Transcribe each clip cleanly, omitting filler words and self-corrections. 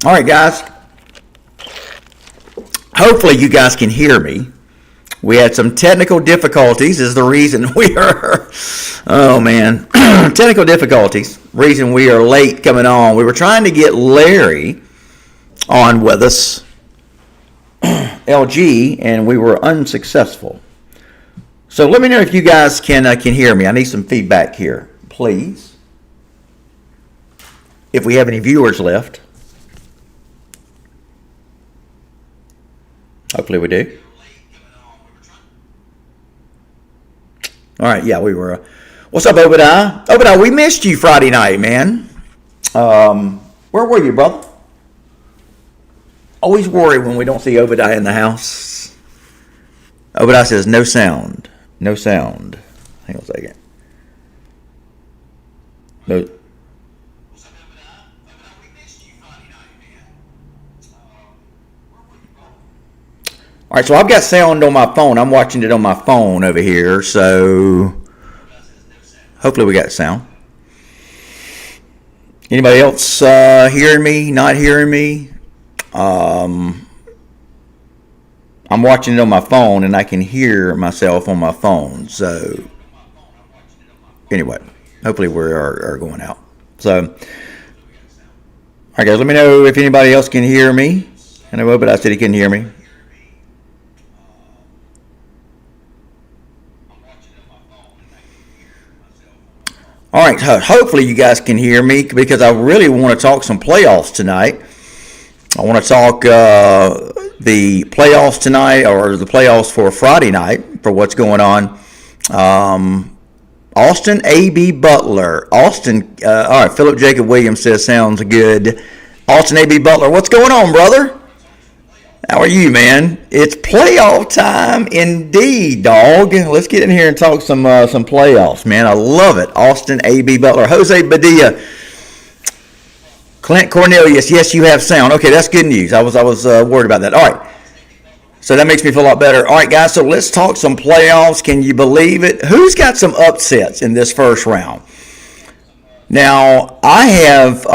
All right, guys. Hopefully you guys can hear me. We had some technical difficulties is the reason we are, oh man, technical difficulties, reason we are late coming on. We were trying to get Larry on with us, LG, and we were unsuccessful. So let me know if you guys can hear me. I need some feedback here, please. If we have any viewers left. Hopefully we do. All right, yeah, we were. What's up, Obadiah? Obadiah, we missed you Friday night, man. Where were you, brother? Always worry when we don't see Obadiah in the house. Obadiah says, no sound. No sound. Hang on a second. No. All right, so I've got sound on my phone. I'm watching it on my phone over here, so hopefully we got sound. Anybody else hearing me, not hearing me? I'm watching it on my phone, and I can hear myself on my phone. So anyway, hopefully we are going out. So, all right, guys, let me know if anybody else can hear me. I know Obadiah said he couldn't hear me. All right, hopefully you guys can hear me because I really want to talk some playoffs tonight. I want to talk the playoffs tonight or the playoffs for Friday night for what's going on. Austin A.B. Butler. Austin, all right, Philip Jacob Williams says sounds good. Austin A.B. Butler, what's going on, brother? How are you, man? It's playoff time indeed, dog. Let's get in here and talk some playoffs, man. I love it. Austin A.B. Butler. Jose Padilla. Clint Cornelius. Yes, you have sound. Okay, that's good news. I was worried about that. All right. So that makes me feel a lot better. All right, guys, so let's talk some playoffs. Can you believe it? Who's got some upsets in this first round? Now, I have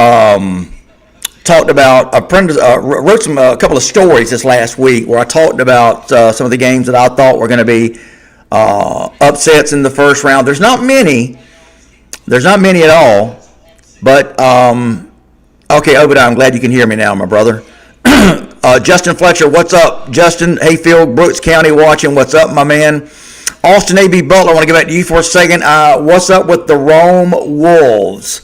talked about wrote a couple of stories this last week where I talked about some of the games that I thought were going to be upsets in the first round. There's not many at all, but okay, Obadiah, I'm glad you can hear me now, my brother. Justin Fletcher, what's up? Justin Hayfield, Brooks County watching. What's up, my man? Austin A.B. Butler, I want to get back to you for a second. What's up with the Rome Wolves?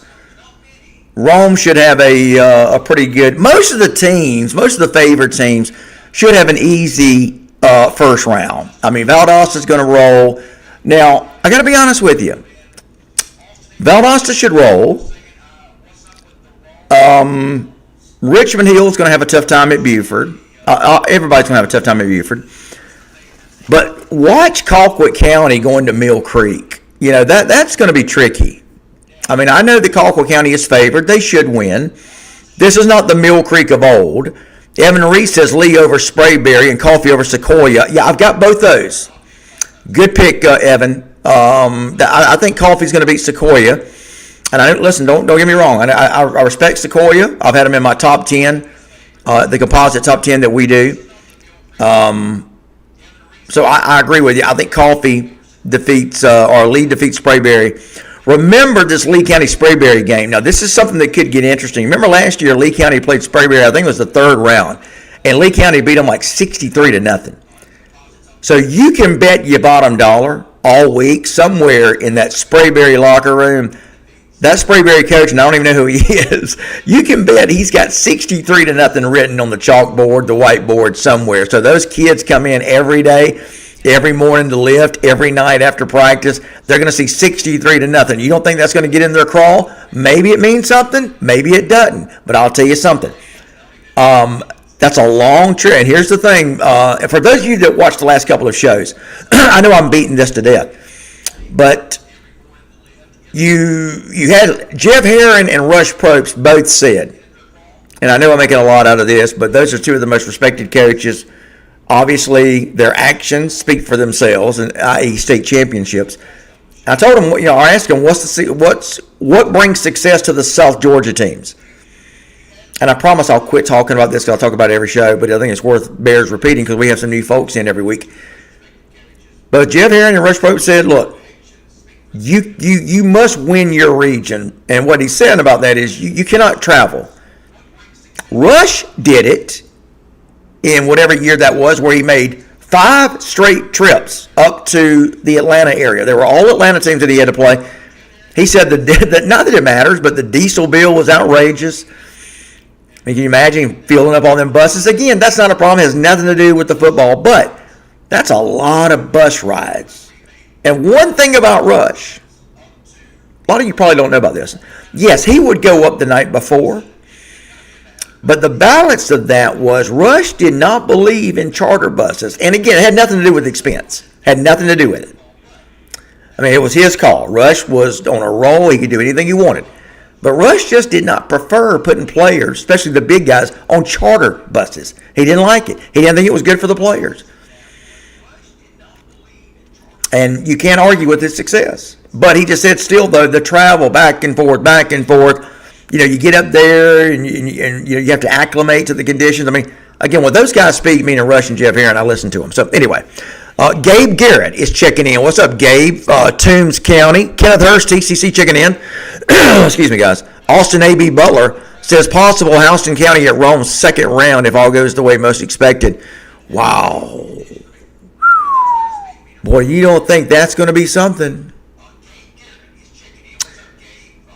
Rome should have a pretty good. Most of the favored teams should have an easy first round. I mean, Valdosta is going to roll. Now, I got to be honest with you. Valdosta should roll. Richmond Hill is going to have a tough time at Buford. Everybody's going to have a tough time at Buford. But watch Colquitt County going to Mill Creek. You know, that's going to be tricky. I mean, I know that Colquitt County is favored. They should win. This is not the Mill Creek of old. Evan Reese says Lee over Sprayberry and Coffee over Sequoia. Yeah, I've got both those. Good pick, Evan. I think Coffee's going to beat Sequoia. And listen, don't get me wrong. I respect Sequoia. I've had them in my top 10, the composite top 10 that we do. So I agree with you. I think Coffee defeats or Lee defeats Sprayberry. Remember this Lee County Sprayberry game. Now, this is something that could get interesting. Remember last year, Lee County played Sprayberry, I think it was the third round, and Lee County beat them like 63-0. So you can bet your bottom dollar all week somewhere in that Sprayberry locker room. That Sprayberry coach, and I don't even know who he is, you can bet he's got 63-0 written on the chalkboard, the whiteboard somewhere. So those kids come in every day, every morning to lift, every night after practice. They're going to see 63-0. You don't think that's going to get in their crawl? Maybe it means something. Maybe it doesn't. But I'll tell you something. That's a long trip. And here's the thing. For those of you that watched the last couple of shows, I know I'm beating this to death. But you had Jeff Herron and Rush Probst both said, and I know I'm making a lot out of this, but those are two of the most respected coaches. Obviously, their actions speak for themselves, and i.e. state championships. I told them, I asked them, what brings success to the South Georgia teams? and I promise I'll quit talking about this because I'll talk about it every show, but I think it's bears repeating because we have some new folks in every week. But Jeff Herring and Rush Pope said, look, you must win your region. And what he's saying about that is you cannot travel. Rush did it in whatever year that was, where he made 5 straight trips up to the Atlanta area. They were all Atlanta teams that he had to play. He said that not that it matters, but the diesel bill was outrageous. I mean, can you imagine filling up all them buses? Again, that's not a problem. It has nothing to do with the football, but that's a lot of bus rides. And one thing about Rush, a lot of you probably don't know about this. Yes, he would go up the night before, but the balance of that was Rush did not believe in charter buses. And again, it had nothing to do with expense. Had nothing to do with it. I mean, it was his call. Rush was on a roll. He could do anything he wanted. But Rush just did not prefer putting players, especially the big guys, on charter buses. He didn't like it. He didn't think it was good for the players. And you can't argue with his success. But he just said still, though, the travel back and forth, you get up there and you have to acclimate to the conditions. I mean, again, when those guys speak, meaning Rush and Jeff Herring, I listen to them. So anyway, Gabe Garrett is checking in. What's up, Gabe? Toombs County. Kenneth Hurst, TCC, checking in. Excuse me, guys. Austin A.B. Butler says possible Houston County at Rome's second round if all goes the way most expected. Wow. Boy, you don't think that's going to be something.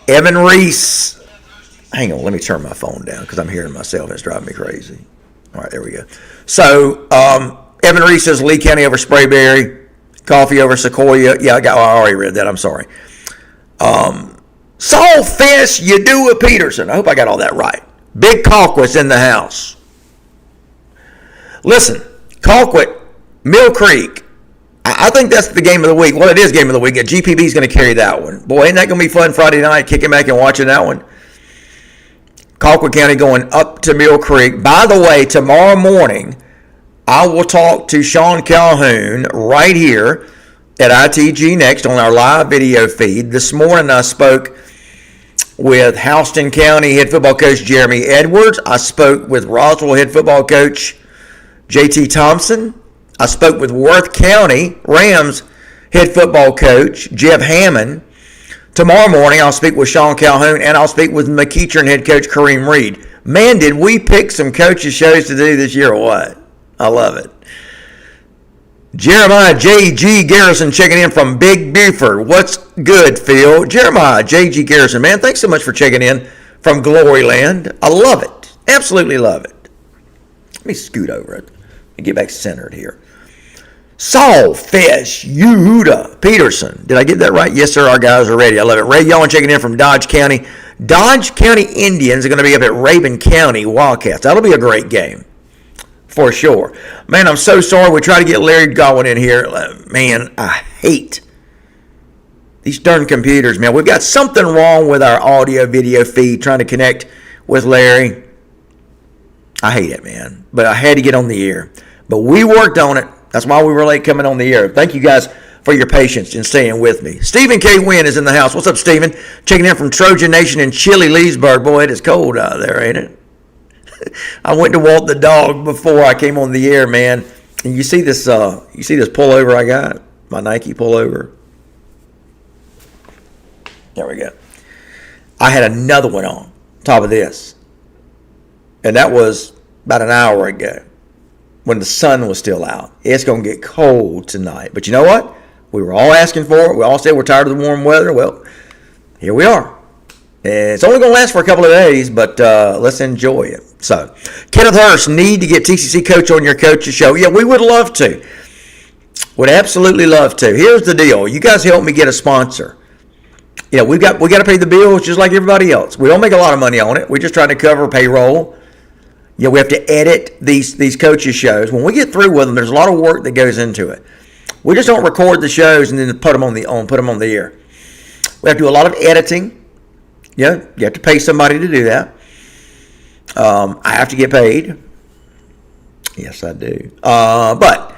Evan Reese. Hang on, let me turn my phone down because I'm hearing myself. It's driving me crazy. All right, there we go. So, Evan Reese says Lee County over Sprayberry, Coffee over Sequoia. Yeah, I already read that. I'm sorry. Saul Fish, Yadua Peterson. I hope I got all that right. Big Colquitt's in the house. Listen, Colquitt, Mill Creek. I think that's the game of the week. Well, it is game of the week. GPB's going to carry that one. Boy, ain't that going to be fun Friday night, kicking back and watching that one. Colquitt County going up to Mill Creek. By the way, tomorrow morning, I will talk to Sean Calhoun right here at ITG Next on our live video feed. This morning, I spoke with Houston County head football coach Jeremy Edwards. I spoke with Roswell head football coach JT Thompson. I spoke with Worth County Rams head football coach Jeff Hammond. Tomorrow morning, I'll speak with Sean Calhoun, and I'll speak with McEachern head coach Kareem Reed. Man, did we pick some coaches shows to do this year or what? I love it. Jeremiah J.G. Garrison checking in from Big Buford. What's good, Phil? Jeremiah J.G. Garrison, man, thanks so much for checking in from Gloryland. I love it. Absolutely love it. Let me scoot over it and get back centered here. Saul Fish, Yehuda Peterson. Did I get that right? Yes, sir. Our guys are ready. I love it. Ray Young checking in from Dodge County. Dodge County Indians are going to be up at Rabun County Wildcats. That'll be a great game. For sure. Man, I'm so sorry. We try to get Larry Godwin in here. Man, I hate these darn computers, man. We've got something wrong with our audio video feed trying to connect with Larry. I hate it, man. But I had to get on the air. But we worked on it. That's why we were late coming on the air. Thank you guys for your patience in staying with me. Stephen K. Wynn is in the house. What's up, Stephen? Checking in from Trojan Nation in Chile, Leesburg. Boy, it is cold out there, ain't it? I went to walk the dog before I came on the air, man. And you see this pullover I got? My Nike pullover. There we go. I had another one on top of this. And that was about an hour ago when the sun was still out. It's going to get cold tonight. But you know what? We were all asking for it. We all said we're tired of the warm weather. Well, here we are. It's only going to last for a couple of days, but let's enjoy it. So, Kenneth Hurst, need to get TCC coach on your coach's show. Yeah, we would love to. Would absolutely love to. Here's the deal. You guys help me get a sponsor. Yeah, we got to pay the bills just like everybody else. We don't make a lot of money on it. We're just trying to cover payroll. Yeah, we have to edit these coaches' shows. When we get through with them, there's a lot of work that goes into it. We just don't record the shows and then put them on the air. We have to do a lot of editing. Yeah, you have to pay somebody to do that. I have to get paid. Yes, I do. But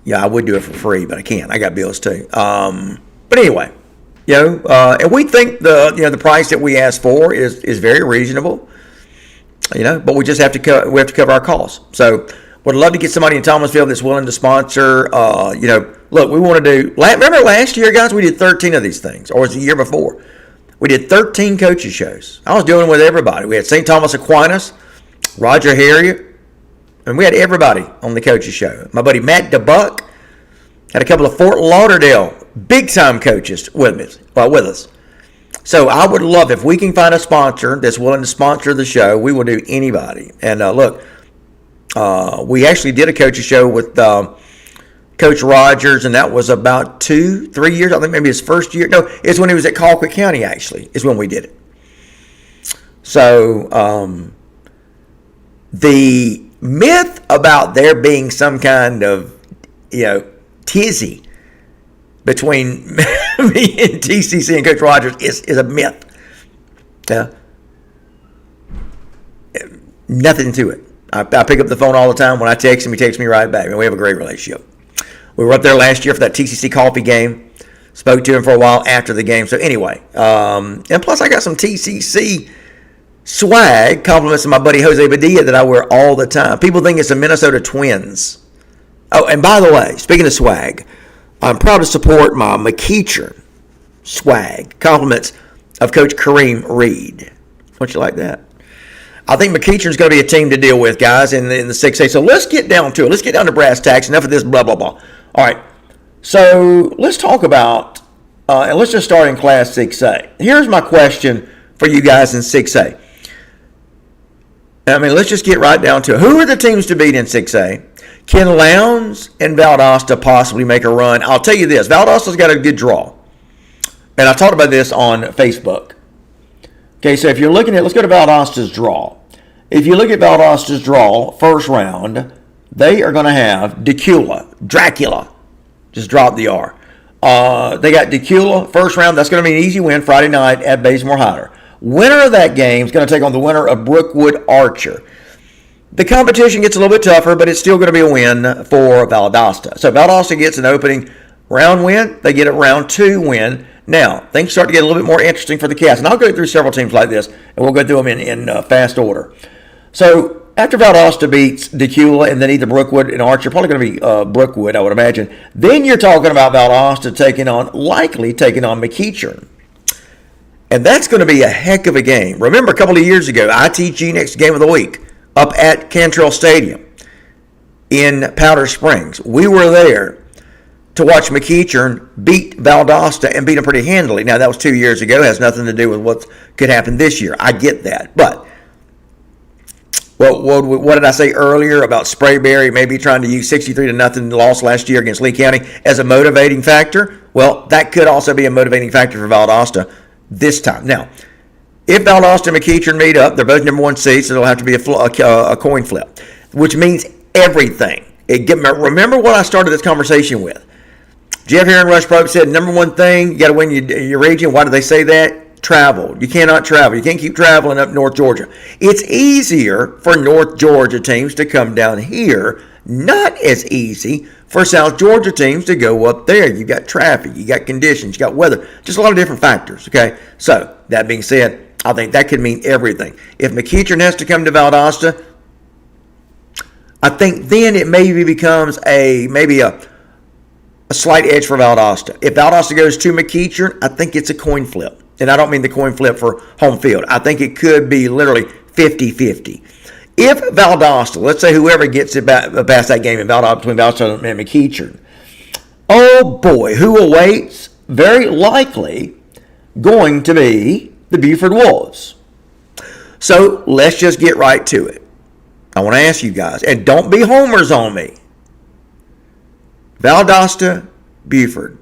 yeah, I would do it for free, but I can't. I got bills too. But anyway, and we think the price that we ask for is very reasonable. But we just have to we have to cover our costs. So would love to get somebody in Thomasville that's willing to sponsor. Look, we want to do. Remember last year, guys, we did 13 of these things, or was it the year before? We did 13 coaches shows. I was doing it with everybody. We had St. Thomas Aquinas, Roger Harriet, and we had everybody on the coaches show. My buddy Matt DeBuck had a couple of Fort Lauderdale big-time coaches with us. So I would love, if we can find a sponsor that's willing to sponsor the show, we will do anybody. And look, we actually did a coaches show with Coach Rogers, and that was about 2-3 years. I think maybe his first year. No, it's when he was at Colquitt County, actually, is when we did it. So the myth about there being some kind of, tizzy between me and TCC and Coach Rogers is a myth. Yeah. Nothing to it. I pick up the phone all the time. When I text him, he texts me right back. We have a great relationship. We were up there last year for that TCC coffee game. Spoke to him for a while after the game. So anyway, and plus I got some TCC swag, compliments of my buddy Jose Padilla that I wear all the time. People think it's the Minnesota Twins. Oh, and by the way, speaking of swag, I'm proud to support my McEachern swag. Compliments of Coach Kareem Reed. Don't you like that? I think McEachern's going to be a team to deal with, guys, in the 6A. So let's get down to it. Let's get down to brass tacks. Enough of this blah, blah, blah. All right. So let's talk about, and let's just start in Class 6A. Here's my question for you guys in 6A. Let's just get right down to it. Who are the teams to beat in 6A? Can Lowndes and Valdosta possibly make a run? I'll tell you this. Valdosta's got a good draw. And I talked about this on Facebook. Okay, so if you're looking at, let's go to Valdosta's draw. If you look at Valdosta's draw, first round, they are going to have Dracula. Just drop the R. They got Decula, first round. That's going to be an easy win Friday night at Bazemore Hyder. Winner of that game is going to take on the winner of Brookwood Archer. The competition gets a little bit tougher, but it's still going to be a win for Valdosta. So Valdosta gets an opening round win. They get a round 2 win. Now, things start to get a little bit more interesting for the Cats. And I'll go through several teams like this, and we'll go through them in fast order. So after Valdosta beats Decula and then either Brookwood and Archer, probably going to be Brookwood, I would imagine. Then you're talking about Valdosta likely taking on McEachern. And that's going to be a heck of a game. Remember, a couple of years ago, ITG next game of the week up at Cantrell Stadium in Powder Springs. We were there to watch McEachern beat Valdosta and beat them pretty handily. Now, that was 2 years ago. It has nothing to do with what could happen this year. I get that. But what did I say earlier about Sprayberry maybe trying to use 63-0 loss last year against Lee County as a motivating factor? Well, that could also be a motivating factor for Valdosta this time. Now, if Valdosta and McEachern meet up, they're both number 1 seeds, so it'll have to be a coin flip, which means everything. Remember what I started this conversation with. Jeff here in Rush Probe said, number 1 thing, you got to win your region. Why do they say that? Travel. You cannot travel. You can't keep traveling up North Georgia. It's easier for North Georgia teams to come down here. Not as easy for South Georgia teams to go up there. You got traffic, you got conditions, you got weather, just a lot of different factors, okay? So, that being said, I think that could mean everything. If McEachern has to come to Valdosta, I think then it maybe becomes a slight edge for Valdosta. If Valdosta goes to McEachern, I think it's a coin flip. And I don't mean the coin flip for home field. I think it could be literally 50-50. If Valdosta, let's say whoever gets it past that game in between Valdosta and McEachern, oh boy, who awaits? Very likely going to be the Buford Wolves. So let's just get right to it. I want to ask you guys, and don't be homers on me. Valdosta, Buford,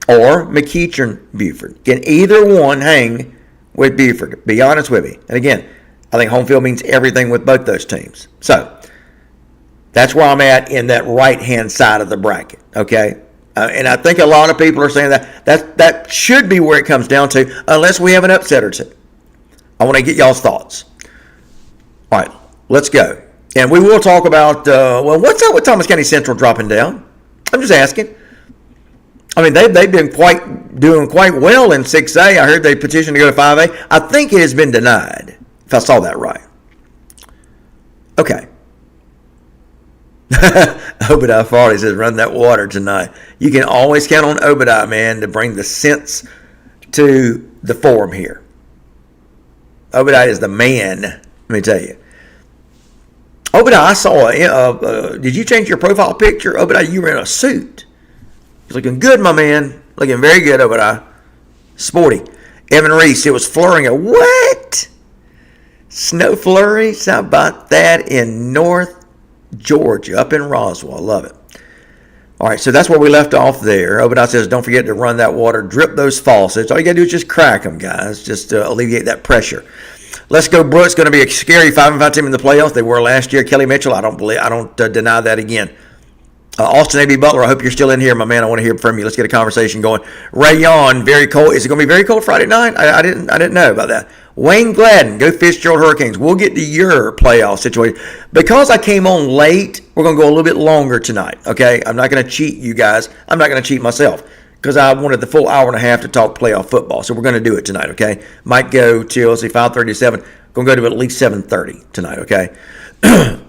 or McEachern, Buford. Can either one hang with Buford? Be honest with me. And again, I think home field means everything with both those teams. So that's where I'm at in that right-hand side of the bracket, okay? And I think a lot of people are saying that should be where it comes down to, unless we have an upset or two. I want to get y'all's thoughts. All right, let's go. And we will talk about, what's up with Thomas County Central dropping down? I'm just asking. I mean, they've been doing quite well in 6A. I heard they petitioned to go to 5A. I think it has been denied, if I saw that right. Okay. Obadiah Farley says, run that water tonight. You can always count on Obadiah, man, to bring the sense to the forum here. Obadiah is the man, let me tell you. Obadiah, I saw did you change your profile picture? Obadiah, you were in a suit. You're looking good, my man. Looking very good, Obadiah. Sporty. Evan Reese, it was flurrying. What? Snow flurries? How about that in North Georgia, up in Roswell? I love it. All right, so that's where we left off there. Obadiah says, don't forget to run that water, drip those faucets. All you got to do is just crack them, guys, just to alleviate that pressure. Let's Go Brooks going to be a scary 5-5 team in the playoffs. They were last year. Kelly Mitchell, I don't deny that again. Austin A.B. Butler, I hope you're still in here, my man. I want to hear from you. Let's get a conversation going. Rayon, very cold. Is it going to be very cold Friday night? I didn't know about that. Wayne Gladden, go Fitzgerald Hurricanes. We'll get to your playoff situation. Because I came on late, we're going to go a little bit longer tonight, okay? I'm not going to cheat you guys. I'm not going to cheat myself because I wanted the full hour and a half to talk playoff football. So we're going to do it tonight, okay? Might go till, let's see, 5:37. Going to go to at least 7:30 tonight, okay?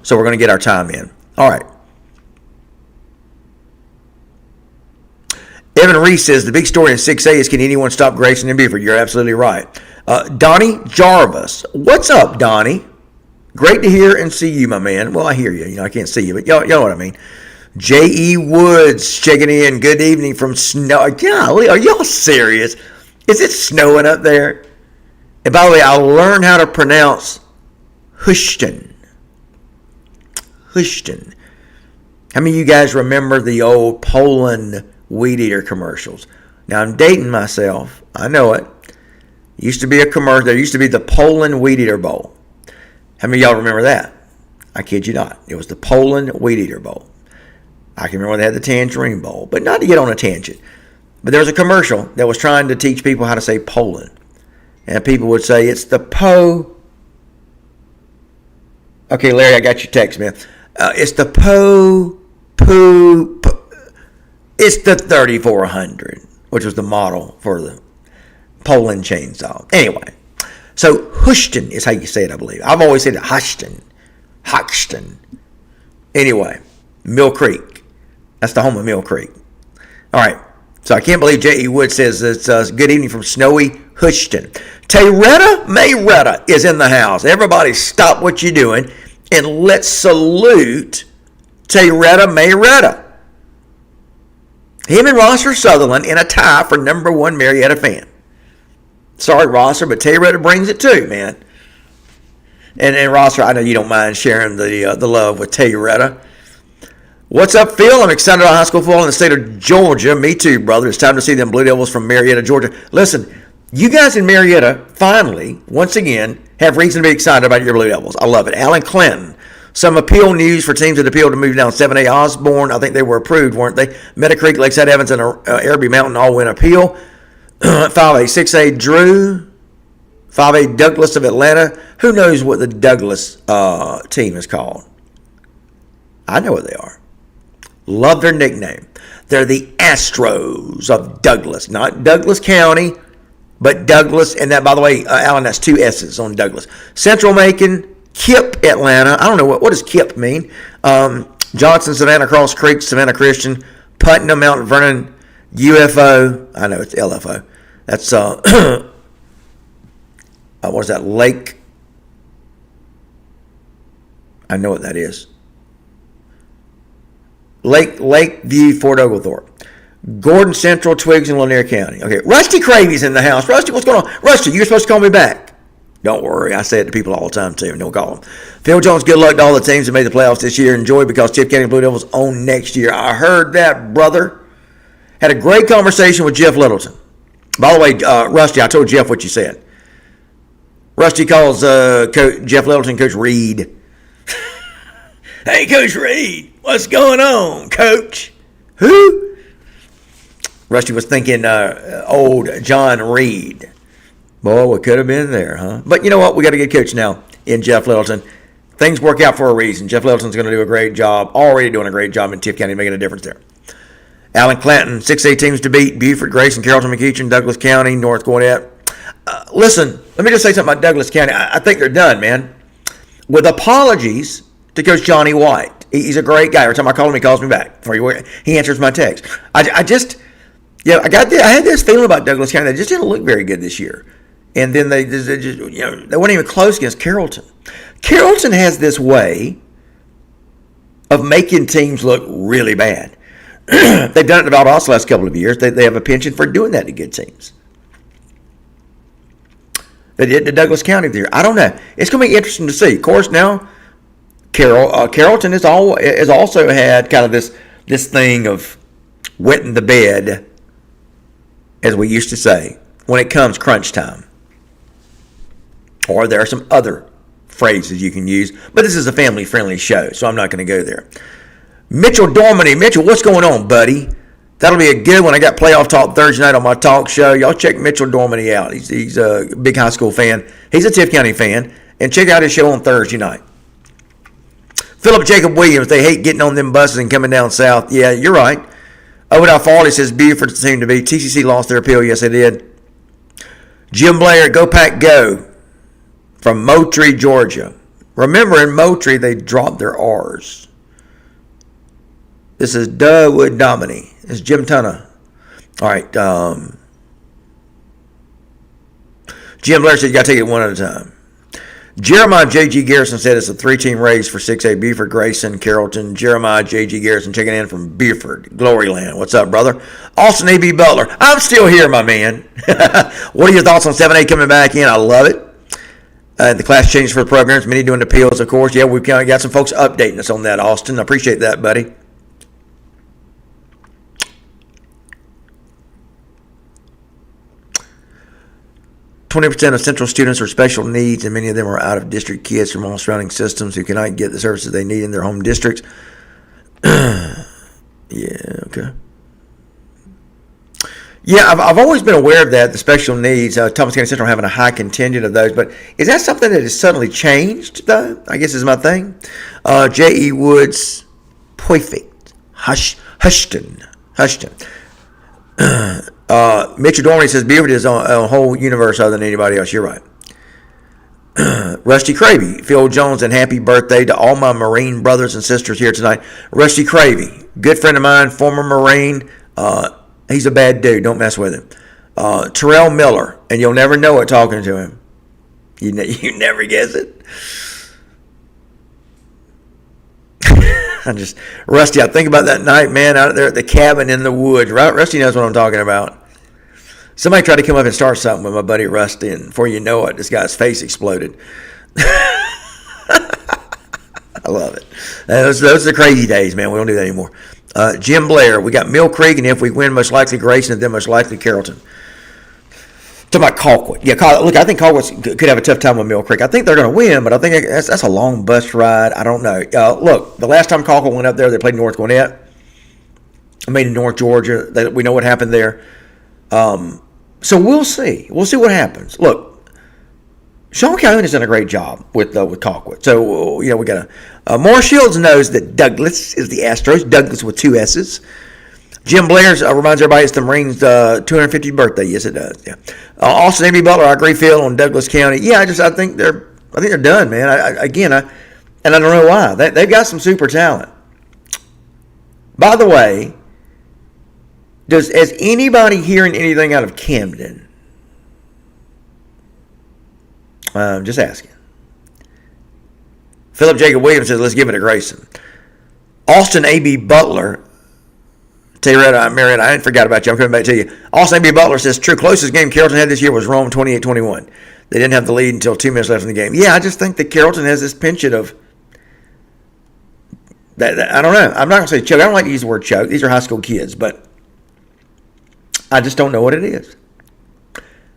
So we're going to get our time in. All right. Evan Reese says, the big story in 6A is, can anyone stop Grayson and Buford? You're absolutely right. Donnie Jarvis. What's up, Donnie? Great to hear and see you, my man. Well, I hear you. I can't see you, but y'all know what I mean. J.E. Woods checking in. Good evening from snow. Golly, are y'all serious? Is it snowing up there? And by the way, I learned how to pronounce Houston. Houston. How many of you guys remember the old Poland weed eater commercials? Now, I'm dating myself. I know it. Used to be a commercial. There used to be the Poland Weed Eater Bowl. How many of y'all remember that? I kid you not. It was the Poland Weed Eater Bowl. I can remember when they had the Tangerine Bowl. But not to get on a tangent. But there was a commercial that was trying to teach people how to say Poland. And people would say, it's the Po. Okay, Larry, I got your text, man. It's the Po. It's the 3400, which was the model for the Poland chainsaw. Anyway, so Houston is how you say it, I believe. I've always said it Houston. Anyway, Mill Creek. That's the home of Mill Creek. All right. So I can't believe J.E. Wood says it's good evening from snowy Houston. Tayretta Mayretta is in the house. Everybody stop what you're doing and let's salute Tayretta Mayretta. Him and Rosser Sutherland in a tie for number one Marietta fan. Sorry, Rosser, but Tayretta brings it too, man. And Rosser, I know you don't mind sharing the love with Tayretta. What's up, Phil? I'm excited about high school football in the state of Georgia. Me too, brother. It's time to see them Blue Devils from Marietta, Georgia. Listen, you guys in Marietta finally, once again, have reason to be excited about your Blue Devils. I love it. Alan Clinton. Some appeal news for teams that appealed to move down 7A. Osborne, I think they were approved, weren't they? Meadow Creek, Lakeside Evans, and Araby Mountain all went appeal. 5A, 6A, Drew. 5A, Douglas of Atlanta. Who knows what the Douglas team is called? I know what they are. Love their nickname. They're the Astros of Douglas. Not Douglas County, but Douglas. And that, by the way, Alan, that's two S's on Douglas. Central Macon. KIP Atlanta. I don't know what does KIP mean. Johnson, Savannah Cross Creek, Savannah Christian, Putnam, Mount Vernon, UFO. I know it's LFO. That's what is that? Lake. I know what that is. Lakeview, Fort Oglethorpe. Gordon Central, Twiggs, and Lanier County. Okay, Rusty Cravy's in the house. Rusty, what's going on? Rusty, you're supposed to call me back. Don't worry. I say it to people all the time, too. Don't call them. Phil Jones, good luck to all the teams that made the playoffs this year. Enjoy because Tipp County Blue Devils own next year. I heard that, brother. Had a great conversation with Jeff Littleton. By the way, Rusty, I told Jeff what you said. Rusty calls Jeff Littleton Coach Reed. Hey, Coach Reed, what's going on, Coach? Who? Rusty was thinking old John Reed. Boy, we could have been there, huh? But you know what? We got a good coach now in Jeff Littleton. Things work out for a reason. Jeff Littleton's going to do a great job, already doing a great job in Tipp County, making a difference there. Alan Clanton, 6A teams to beat, Buford, Grayson, Carrollton, McEachern, Douglas County, North Gwinnett. Listen, let me just say something about Douglas County. I think they're done, man. With apologies to Coach Johnny White. He's a great guy. Every time I call him, he calls me back. He answers my text. I had this feeling about Douglas County. They just didn't look very good this year. And then they weren't even close against Carrollton. Carrollton has this way of making teams look really bad. They've done it in Valdosta the last couple of years. They have a penchant for doing that to good teams. They did to Douglas County there. I don't know. It's going to be interesting to see. Of course, now Carrollton has also had kind of this thing of wetting the bed, as we used to say, when it comes crunch time. Or there are some other phrases you can use, but this is a family-friendly show, so I'm not going to go there. Mitchell Dormany. Mitchell, what's going on, buddy? That'll be a good one. I got playoff talk Thursday night on my talk show. Y'all check Mitchell Dormany out. He's a big high school fan. He's a Tift County fan. And check out his show on Thursday night. Philip Jacob Williams. They hate getting on them buses and coming down south. Yeah, you're right. Odell Farley says Buford seemed to be. TCC lost their appeal. Yes, they did. Jim Blair, go Pack Go, from Moultrie, Georgia. Remember, in Moultrie, they dropped their R's. This is Durwood Domini. It's Jim Tunna. All right. Jim Blair said you got to take it one at a time. Jeremiah J.G. Garrison said it's a 3-team race for 6A. Buford, Grayson, Carrollton. Jeremiah J.G. Garrison checking in from Buford, Gloryland. What's up, brother? Austin A.B. Butler. I'm still here, my man. What are your thoughts on 7A coming back in? I love it. The class changes for the programs. Many doing appeals, of course. Yeah, we've kind of got some folks updating us on that, Austin. I appreciate that, buddy. %, of Central students are special needs, and many of them are out-of-district kids from all surrounding systems who cannot get the services they need in their home districts. Yeah, okay. Yeah, I've always been aware of that, the special needs. Thomas County Central having a high contingent of those. But is that something that has suddenly changed, though? I guess is my thing. J.E. Woods, perfect. Hushton. Mitchell Dormany says Buford is on a whole universe other than anybody else. You're right. Rusty Cravey, Phil Jones, and happy birthday to all my Marine brothers and sisters here tonight. Rusty Cravey, good friend of mine, former Marine. He's a bad dude. Don't mess with him. Terrell Miller, and you'll never know it talking to him. You never guess it. Rusty, I think about that night, man, out there at the cabin in the woods. Right? Rusty knows what I'm talking about. Somebody tried to come up and start something with my buddy Rusty, and before you know it, this guy's face exploded. I love it. Those are the crazy days, man. We don't do that anymore. Jim Blair, we got Mill Creek, and if we win, most likely Grayson, and then most likely Carrollton. Talking about Colquitt. Yeah, look, I think Colquitt could have a tough time with Mill Creek. I think they're going to win, but I think that's a long bus ride. I don't know. Look, the last time Colquitt went up there, they played North Gwinnett. In North Georgia. We know what happened there. So we'll see. We'll see what happens. Look, Sean Calhoun has done a great job with Colquitt. So, we got to... Morris Shields knows that Douglas is the Astros. Douglas with 2 S's. Jim Blair reminds everybody it's the Marines' 250th birthday. Yes, it does. Yeah. Austin A.B. Butler, I agree, Phil, on Douglas County. Yeah, I think they're done, man. I don't know why. They've got some super talent. By the way, is anybody hearing anything out of Camden? Just asking. Philip Jacob Williams says, let's give it to Grayson. Austin A.B. Butler, Marietta, I didn't forget about you. I'm coming back to you. Austin A.B. Butler says, true, closest game Carrollton had this year was Rome 28-21. They didn't have the lead until 2 minutes left in the game. Yeah, I just think that Carrollton has this penchant of that. I don't know. I'm not going to say choke. I don't like to use the word choke. These are high school kids, but I just don't know what it is.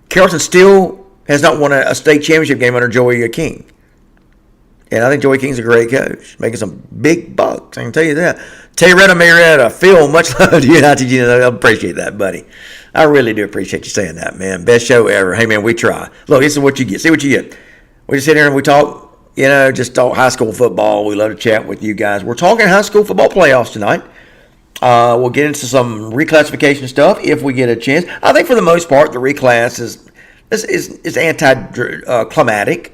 Carrollton still has not won a state championship game under Joey King. And I think Joey King's a great coach, making some big bucks. I can tell you that. Marietta, Phil, much love to you. I appreciate that, buddy. I really do appreciate you saying that, man. Best show ever. Hey, man, we try. Look, this is what you get. See what you get. We just sit here and we talk, just talk high school football. We love to chat with you guys. We're talking high school football playoffs tonight. We'll get into some reclassification stuff if we get a chance. I think for the most part, the reclass is anticlimactic.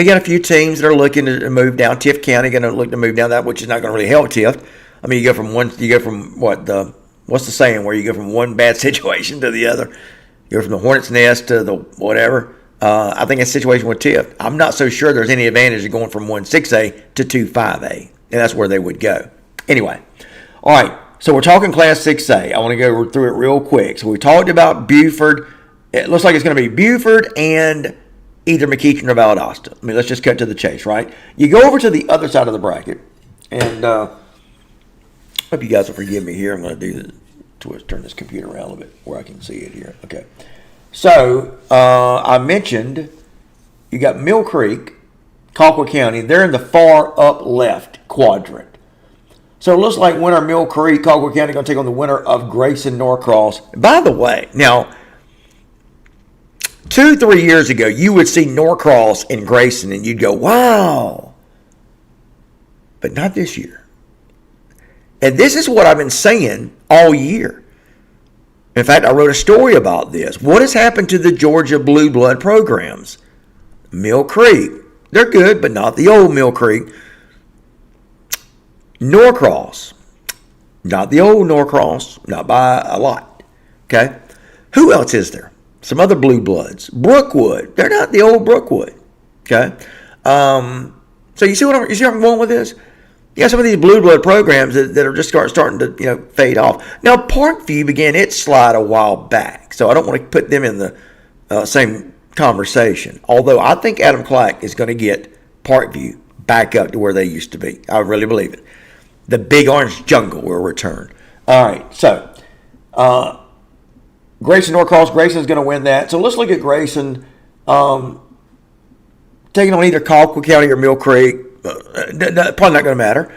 You got a few teams that are looking to move down. Tift County going to look to move down that, which is not going to really help Tift. I mean, you go from what's the saying where you go from one bad situation to the other? You go from the hornet's nest to the whatever. I think it's a situation with Tift. I'm not so sure there's any advantage of going from 1-6A to 2-5A, and that's where they would go. Anyway, all right. So we're talking Class 6A. I want to go through it real quick. So we talked about Buford. It looks like it's going to be Buford and either McEachern or Valdosta. I mean, let's just cut to the chase, right? You go over to the other side of the bracket, and hope you guys will forgive me here. I'm going to do this, turn this computer around a little bit where I can see it here. Okay. So I mentioned you got Mill Creek, Colquitt County. They're in the far up left quadrant. So it looks like winner Mill Creek, Colquitt County going to take on the winner of Grayson Norcross. By the way, now 2-3 years ago, you would see Norcross and Grayson, and you'd go, wow. But not this year. And this is what I've been saying all year. In fact, I wrote a story about this. What has happened to the Georgia Blue Blood programs? Mill Creek. They're good, but not the old Mill Creek. Norcross. Not the old Norcross. Not by a lot. Okay? Who else is there? Some other blue bloods. Brookwood. They're not the old Brookwood. Okay? So you see what I'm going with this? You got some of these blue blood programs that are just starting to fade off. Now Parkview began its slide a while back, so I don't want to put them in the same conversation. Although I think Adam Clack is going to get Parkview back up to where they used to be. I really believe it. The Big Orange Jungle will return. All right, so Grayson Norcross. Grayson is going to win that. So let's look at Grayson taking on either Colquitt County or Mill Creek. Probably not going to matter.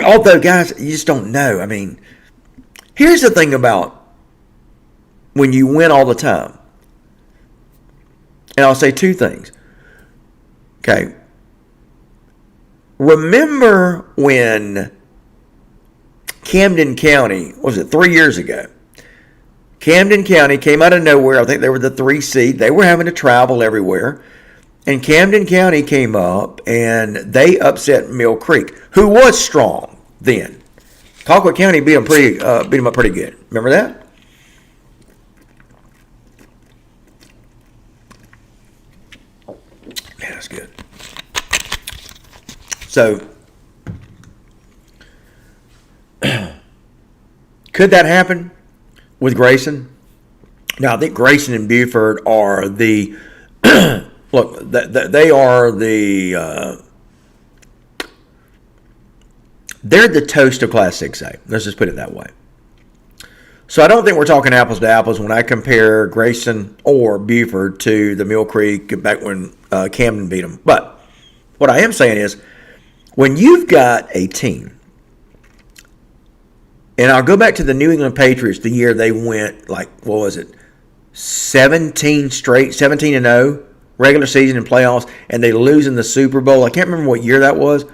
Although, guys, you just don't know. I mean, here's the thing about when you win all the time. And I'll say two things. Okay. Remember when Camden County, what was it, 3 years ago? Camden County came out of nowhere. I think they were the 3 seed. They were having to travel everywhere. And Camden County came up and they upset Mill Creek, who was strong then. Colquitt County beat them up pretty good. Remember that? Man, that's good. So, could that happen with Grayson? Now, I think Grayson and Buford are the look. They are the they're the toast of Class 6A. Let's just put it that way. So I don't think we're talking apples to apples when I compare Grayson or Buford to the Mill Creek back when Camden beat them. But what I am saying is, when you've got a team, and I'll go back to the New England Patriots, the year they went, like, what was it, 17-0, regular season and playoffs, and they lose in the Super Bowl. I can't remember what year that was.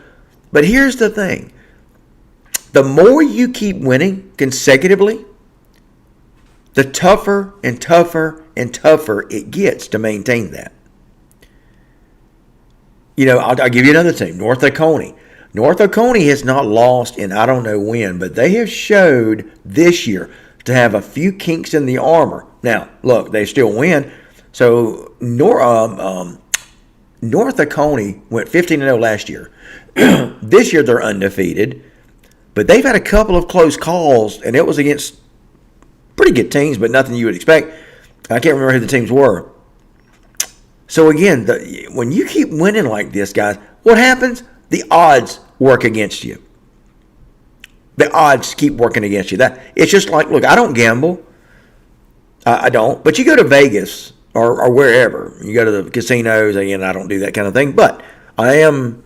But here's the thing. The more you keep winning consecutively, the tougher and tougher and tougher it gets to maintain that. I'll give you another team, North Oconee. North Oconee has not lost in I don't know when, but they have showed this year to have a few kinks in the armor. Now, look, they still win. So North Oconee went 15-0 last year. This year they're undefeated, but they've had a couple of close calls, and it was against pretty good teams, but nothing you would expect. I can't remember who the teams were. So again, when you keep winning like this, guys, what happens? The odds work against you. The odds keep working against you. It's just like, look, I don't gamble. I don't. But you go to Vegas or wherever. You go to the casinos. Again, I don't do that kind of thing. But I am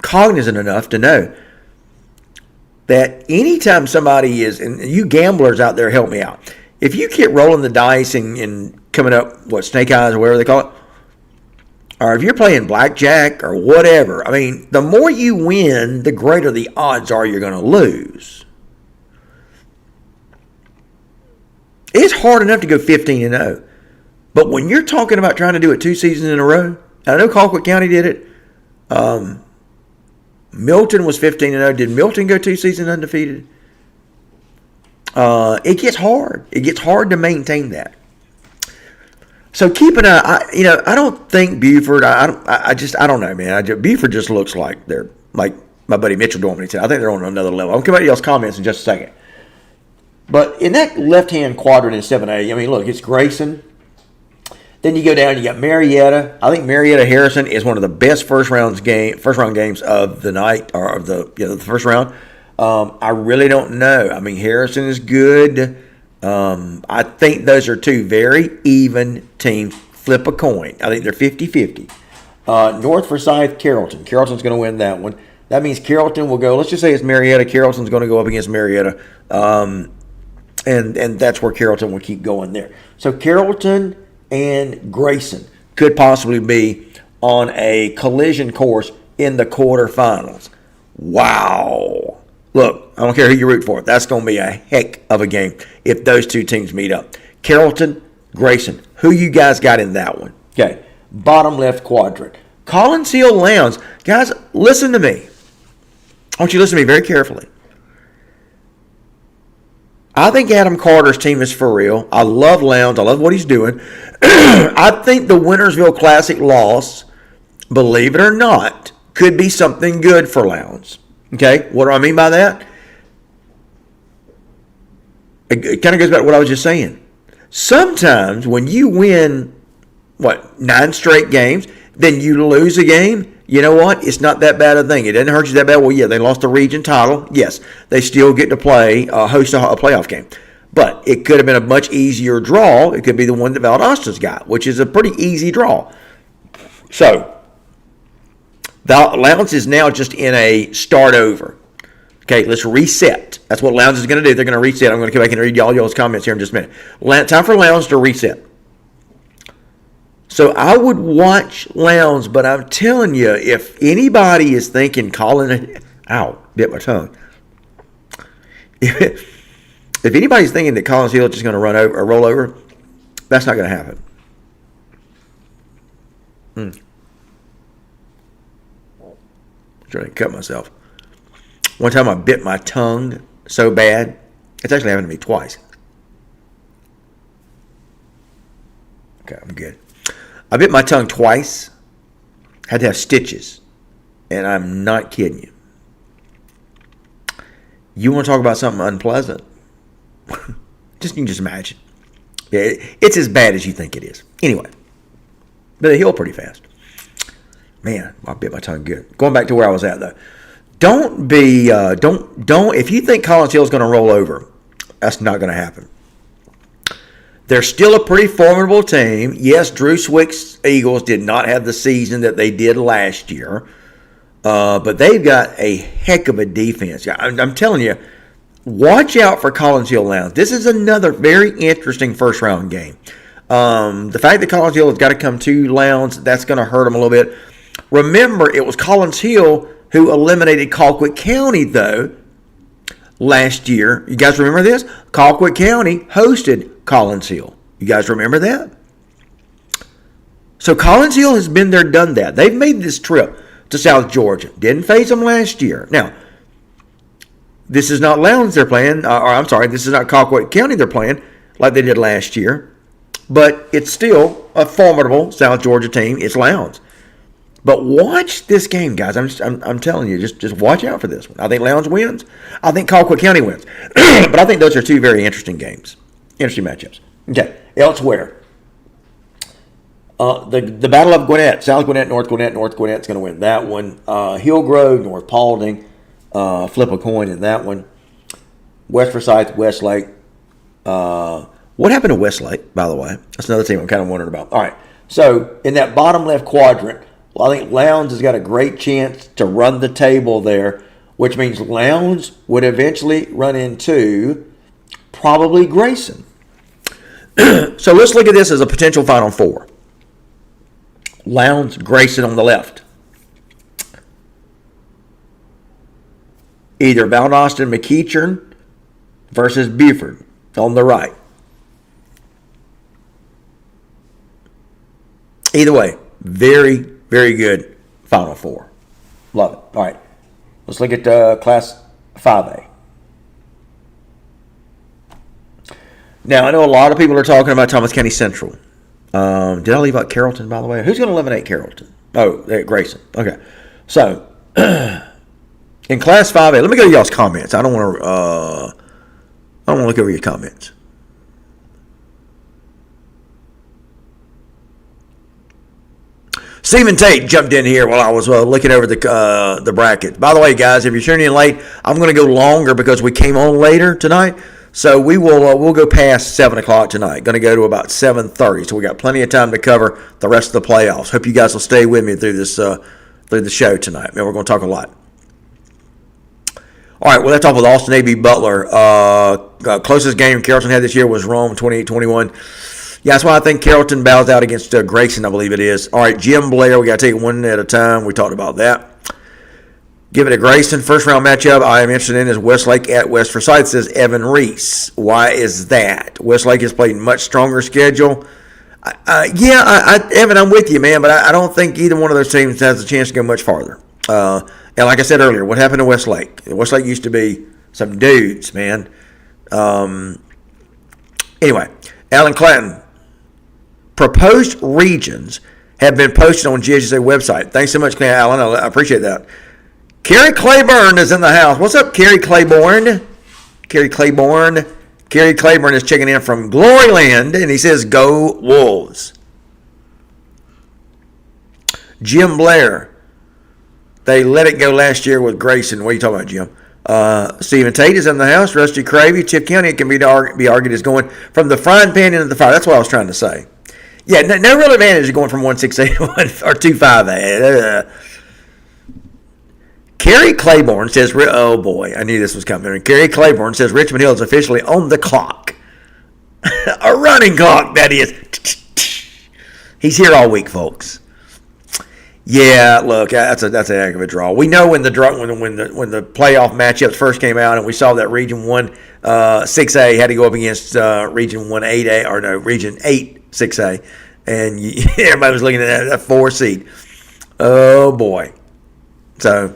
cognizant enough to know that anytime somebody is, and you gamblers out there, help me out. If you keep rolling the dice and coming up, snake eyes or whatever they call it, or if you're playing blackjack or whatever, I mean, the more you win, the greater the odds are you're going to lose. It's hard enough to go 15-0. But when you're talking about trying to do it 2 seasons in a row, I know Colquitt County did it. Milton was 15-0. Did Milton go 2 seasons undefeated? It gets hard. It gets hard to maintain that. So keep an eye. I don't think Buford. I don't know, man. Buford just looks like they're like my buddy Mitchell Dorman said. I think they're on another level. I'll come back to y'all's comments in just a second. But in that left-hand quadrant in 7A, I mean, look, it's Grayson. Then you go down, you got Marietta. I think Marietta Harrison is one of the best first round games of the night, or of the first round. I really don't know. I mean, Harrison is good. I think those are two very even teams. Flip a coin. I think they're 50-50. North Forsyth, Carrollton. Carrollton's going to win that one. That means Carrollton will go. Let's just say it's Marietta. Carrollton's going to go up against Marietta. And that's where Carrollton will keep going there. So Carrollton and Grayson could possibly be on a collision course in the quarterfinals. Wow. Look, I don't care who you root for. That's going to be a heck of a game if those two teams meet up. Carrollton, Grayson. Who you guys got in that one? Okay. Bottom left quadrant. Collins Hill Lowndes. Guys, listen to me. I want you to listen to me very carefully. I think Adam Carter's team is for real. I love Lowndes. I love what he's doing. I think the Wintersville Classic loss, believe it or not, could be something good for Lowndes. Okay, what do I mean by that? It kind of goes back to what I was just saying. Sometimes when you win, 9 straight games, then you lose a game, you know what? It's not that bad a thing. It doesn't hurt you that bad. Well, yeah, they lost the region title. Yes, they still get to host a playoff game. But it could have been a much easier draw. It could be the one that Valdosta's got, which is a pretty easy draw. So, Lowndes is now just in a start over. Okay, let's reset. That's what Lowndes is going to do. They're going to reset. I'm going to come back and read y'all's comments here in just a minute. Time for Lowndes to reset. So I would watch Lowndes, but I'm telling you, if anybody is thinking bit my tongue. If anybody's thinking that Collins Hill is just going to run over or roll over, that's not going to happen. I'm trying to cut myself. One time I bit my tongue so bad. It's actually happened to me twice. Okay, I'm good. I bit my tongue twice. Had to have stitches. And I'm not kidding you. You want to talk about something unpleasant? You can just imagine. Yeah, it's as bad as you think it is. Anyway. But they heal pretty fast. Man, I bit my tongue good. Going back to where I was at, though. Don't if you think Collins Hill is going to roll over, that's not going to happen. They're still a pretty formidable team. Yes, Drew Swick's Eagles did not have the season that they did last year, but they've got a heck of a defense. I'm telling you, watch out for Collins Hill Lowndes. This is another very interesting first-round game. The fact that Collins Hill has got to come to Lowndes, that's going to hurt them a little bit. Remember, it was Collins Hill who eliminated Colquitt County, though, last year. You guys remember this? Colquitt County hosted Collins Hill. You guys remember that? So Collins Hill has been there, done that. They've made this trip to South Georgia. Didn't face them last year. Now, this is not Lowndes they're playing, this is not Colquitt County they're playing like they did last year. But it's still a formidable South Georgia team. It's Lowndes. But watch this game, guys. I'm telling you, just watch out for this one. I think Lowndes wins. I think Colquitt County wins. But I think those are two very interesting games. Interesting matchups. Okay, elsewhere. The Battle of Gwinnett. South Gwinnett, North Gwinnett. North Gwinnett's going to win that one. Hillgrove, North Paulding. Flip a coin in that one. West Forsyth, Westlake. What happened to Westlake, by the way? That's another team I'm kind of wondering about. All right, so in that bottom left quadrant, I think Lowndes has got a great chance to run the table there, which means Lowndes would eventually run into probably Grayson. So let's look at this as a potential Final Four. Lowndes, Grayson on the left. Either Valdosta and McEachern versus Buford on the right. Either way, very Very good Final Four. Love it. All right. Let's look at Class 5A. Now, I know a lot of people are talking about Thomas County Central. Did I leave out Carrollton, by the way? Who's going to eliminate Carrollton? Oh, Grayson. Okay. So, in Class 5A, let me go to y'all's comments. I don't want to look over your comments. Stephen Tate jumped in here while I was looking over the bracket. By the way, guys, if you're tuning in late, I'm going to go longer because we came on later tonight. So we'll go past 7 o'clock tonight. Going to go to about 7:30. So we got plenty of time to cover the rest of the playoffs. Hope you guys will stay with me through this through the show tonight. Man, we're going to talk a lot. All right, well, let's talk with Austin A.B. Butler. Closest game Carrollton had this year was Rome, 28-21. Yeah, that's why I think Carrollton bows out against Grayson, I believe it is. All right, Jim Blair, we got to take it one at a time. We talked about that. Give it to Grayson. First round matchup I am interested in is Westlake at West Forsyth, says Evan Reese. Why is that? Westlake has played a much stronger schedule. Evan, I'm with you, man, but I don't think either one of those teams has a chance to go much farther. And like I said earlier, what happened to Westlake? Westlake used to be some dudes, man. Anyway, Alan Clanton. Proposed regions have been posted on GHSA website. Thanks so much, Alan. I appreciate that. Kerry Claiborne is in the house. What's up, Kerry Claiborne? Kerry Claiborne is checking in from Gloryland, and he says, "Go Wolves." Jim Blair. They let it go last year with Grayson. What are you talking about, Jim? Stephen Tate is in the house. Rusty Cravey. Chip County, it can be argued, is going from the frying pan into the fire. That's what I was trying to say. Yeah, no real advantage of going from 1-6-8 or 2-5-8. Kerry Claiborne says, oh boy, I knew this was coming. Kerry Claiborne says Richmond Hill is officially on the clock. A running clock, that is. He's here all week, folks. Yeah, look, that's a heck of a draw. We know when the playoff matchups first came out, and we saw that Region 1 6A had to go up against Region 1 8A, or no, Region 8 6A, and everybody was looking at that 4 seed. Oh boy! So,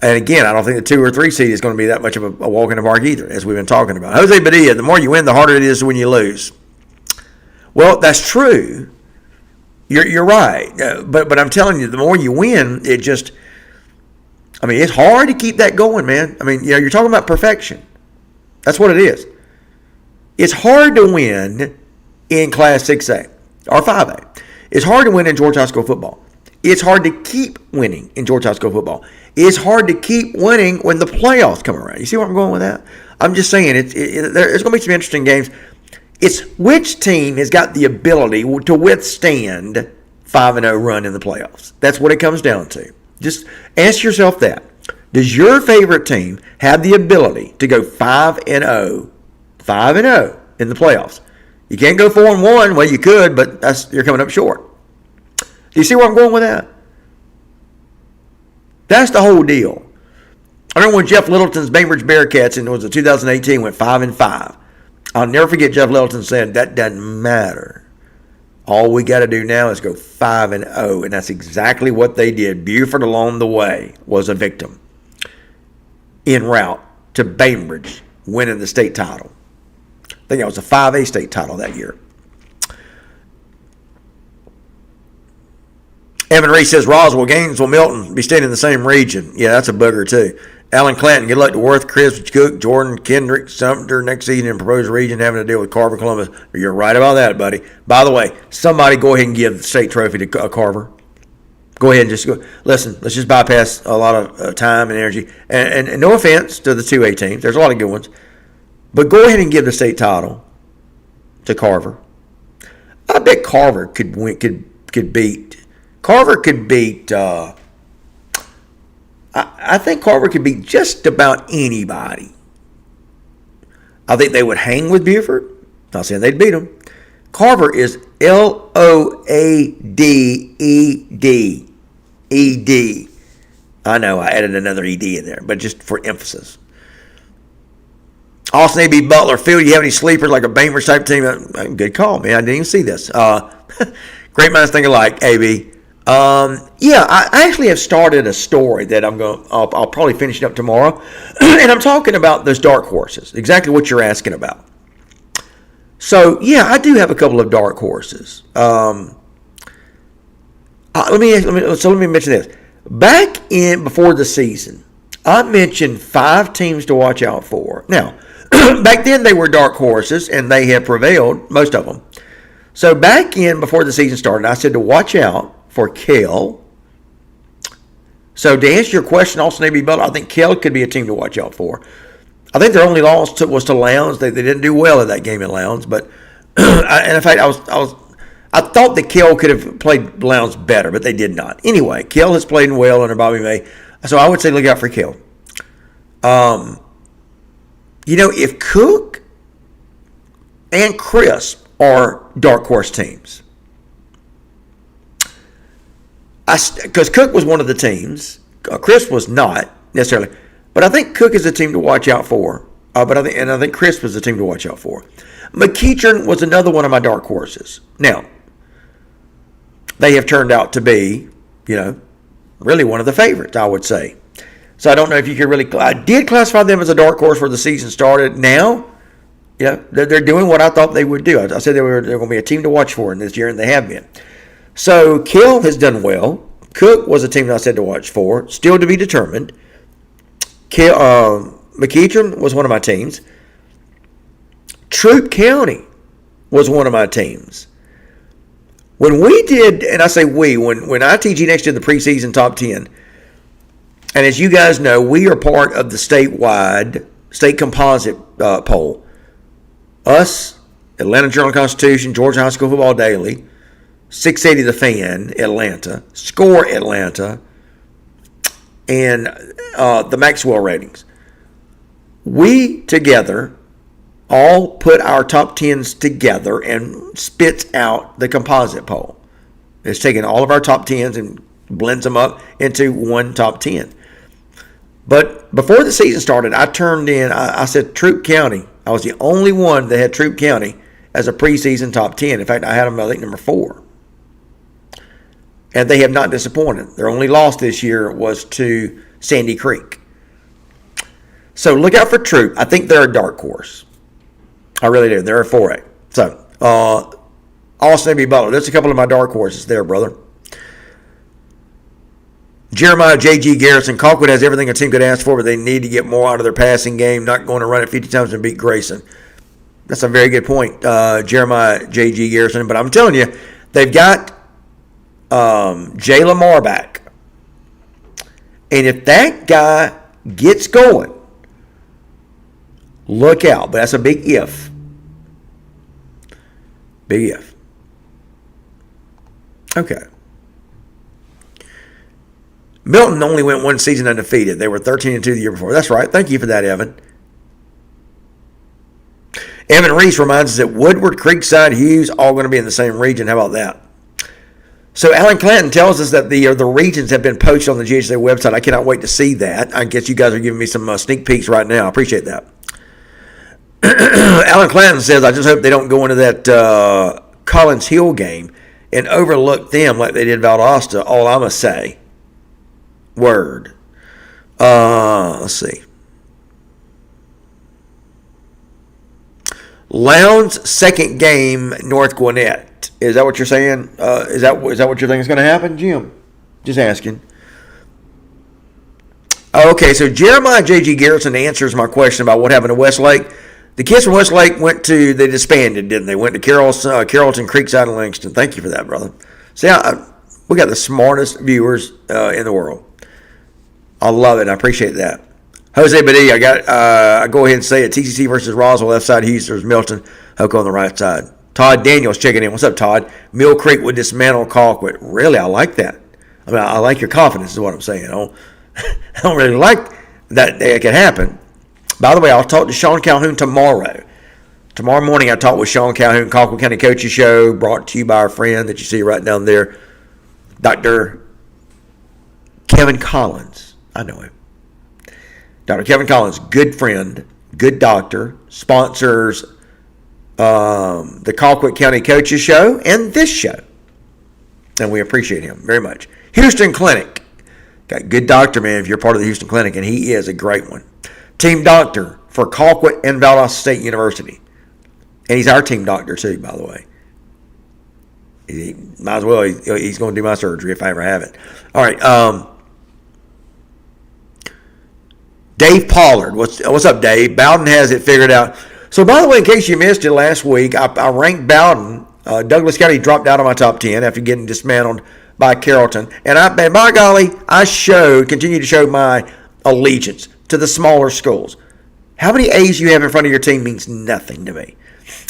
and again, I don't think the 2 or 3 seed is going to be that much of a walk in the park either, as we've been talking about. Jose Padilla, the more you win, the harder it is when you lose. Well, that's true. You're right, but I'm telling you, the more you win, it's hard to keep that going, man. I mean, you're talking about perfection. That's what it is. It's hard to win in Class 6A or 5A. It's hard to win in Georgia High School football. It's hard to keep winning in Georgia High School football. It's hard to keep winning when the playoffs come around. You see where I'm going with that? I'm just saying, there's going to be some interesting games. It's which team has got the ability to withstand 5-0 run in the playoffs. That's what it comes down to. Just ask yourself that. Does your favorite team have the ability to go 5-0 in the playoffs? You can't go 4-1. Well, you could, but you're coming up short. Do you see where I'm going with that? That's the whole deal. I remember when Jeff Littleton's Bainbridge Bearcats, and it was 2018, went 5-5. I'll never forget Jeff Littleton saying, that doesn't matter. All we got to do now is go 5-0, and that's exactly what they did. Buford along the way was a victim en route to Bainbridge winning the state title. I think it was a 5A state title that year. Evan Reese says Roswell, Gainesville, Milton be staying in the same region. Yeah, that's a booger too. Alan Clanton, good luck to Worth, Chris Cook, Jordan, Kendrick, Sumter next season in proposed region having to deal with Carver, Columbus. You're right about that, buddy. By the way, somebody go ahead and give the state trophy to Carver. Go ahead and just go. Listen, let's just bypass a lot of time and energy. And no offense to the 2A teams. There's a lot of good ones. But go ahead and give the state title to Carver. I bet Carver could beat. Carver could beat. I think Carver could beat just about anybody. I think they would hang with Buford. Not saying they'd beat them. Carver is Loaded. ED. I know I added another ED in there, but just for emphasis. Austin A.B. Butler, Phil, you have any sleepers like a Bainbridge type team? Good call, man. I didn't even see this. Great minds think alike, AB. Yeah, I actually have started a story that I'll probably finish it up tomorrow, and I'm talking about those dark horses. Exactly what you're asking about. So yeah, I do have a couple of dark horses. Let me mention this. Back in before the season, I mentioned 5 teams to watch out for. Now, back then they were dark horses, and they have prevailed, most of them. So back in before the season started, I said to watch out for Kell. So to answer your question, also Navy Butler, I think Kell could be a team to watch out for. I think their only loss was to Lowndes. They didn't do well in that game at Lowndes, but and in fact, I thought that Kell could have played Lowndes better, but they did not. Anyway, Kell has played well under Bobby May, so I would say look out for Kell. If Cook and Crisp are dark horse teams, because Cook was one of the teams, Crisp was not necessarily, but I think Cook is a team to watch out for. I think Crisp was a team to watch out for. McEachern was another one of my dark horses. Now, they have turned out to be, really one of the favorites, I would say. So I don't know if you could really. I did classify them as a dark horse where the season started. Now, they're doing what I thought they would do. I said they're going to be a team to watch for in this year, and they have been. So Kell has done well. Cook was a team that I said to watch for, still to be determined. McEachern was one of my teams. Troup County was one of my teams. When we did, and I say we, when ITG Next did the preseason top 10, and as you guys know, we are part of the state composite poll. Us, Atlanta Journal-Constitution, Georgia High School Football Daily, 680 The Fan, Atlanta, Score Atlanta, and the Maxwell ratings. We together all put our top 10s together and spits out the composite poll. It's taken all of our top 10s and blends them up into one top 10. But before the season started, I said Troup County. I was the only one that had Troup County as a preseason top 10. In fact, I had them, I think, number 4. And they have not disappointed. Their only loss this year was to Sandy Creek. So look out for Troup. I think they're a dark horse. I really do. They're a 4A. So, Austin A.B. Butler. There's a couple of my dark horses there, brother. Jeremiah J.G. Garrison. Colquitt has everything a team could ask for, but they need to get more out of their passing game. Not going to run it 50 times and beat Grayson. That's a very good point, Jeremiah J.G. Garrison. But I'm telling you, they've got Jay Lamar back. And if that guy gets going, look out. But that's a big if. Big if. Okay. Milton only went one season undefeated. They were 13-2 the year before. That's right. Thank you for that, Evan. Evan Reese reminds us that Woodward, Creekside, Hughes, all going to be in the same region. How about that? So Alan Clanton tells us that the regions have been posted on the GHSA website. I cannot wait to see that. I guess you guys are giving me some sneak peeks right now. I appreciate that. Alan Clanton says, I just hope they don't go into that Collins Hill game and overlook them like they did Valdosta. All I'm going to say. Word. Let's see. Lowndes' second game, North Gwinnett. Is that what you're saying? Is that what you think is going to happen, Jim? Just asking. Okay, so Jeremiah J.G. Garrison answers my question about what happened to Westlake. The kids from Westlake they disbanded, didn't they? Went to Carrollton, Creekside, and Langston. Thank you for that, brother. See, we got the smartest viewers in the world. I love it. I appreciate that. Jose Badilla, I go ahead and say it. TCC versus Roswell, left side. Houston, Milton. Hook on the right side. Todd Daniels checking in. What's up, Todd? Mill Creek would dismantle Colquitt. Really, I like that. I mean, I like your confidence is what I'm saying. I don't really like that it could happen. By the way, I'll talk to Sean Calhoun tomorrow. Tomorrow morning, I talk with Sean Calhoun, Colquitt County Coaches Show, brought to you by our friend that you see right down there, Dr. Kevin Collins. I know him. Dr. Kevin Collins, good friend, good doctor, sponsors the Colquitt County Coaches Show and this show. and we appreciate him very much. Houston Clinic. Got good doctor, man, if you're part of the Houston Clinic, and he is a great one. Team doctor for Colquitt and Valdosta State University. And he's our team doctor, too, by the way. He might as well. He's going to do my surgery if I ever have it. All right. Dave Pollard. What's up, Dave? Bowden has it figured out. So, by the way, in case you missed it last week, I ranked Bowden. Douglas County dropped out of my top 10 after getting dismantled by Carrollton. And by golly, I continue to show my allegiance to the smaller schools. How many A's you have in front of your team means nothing to me.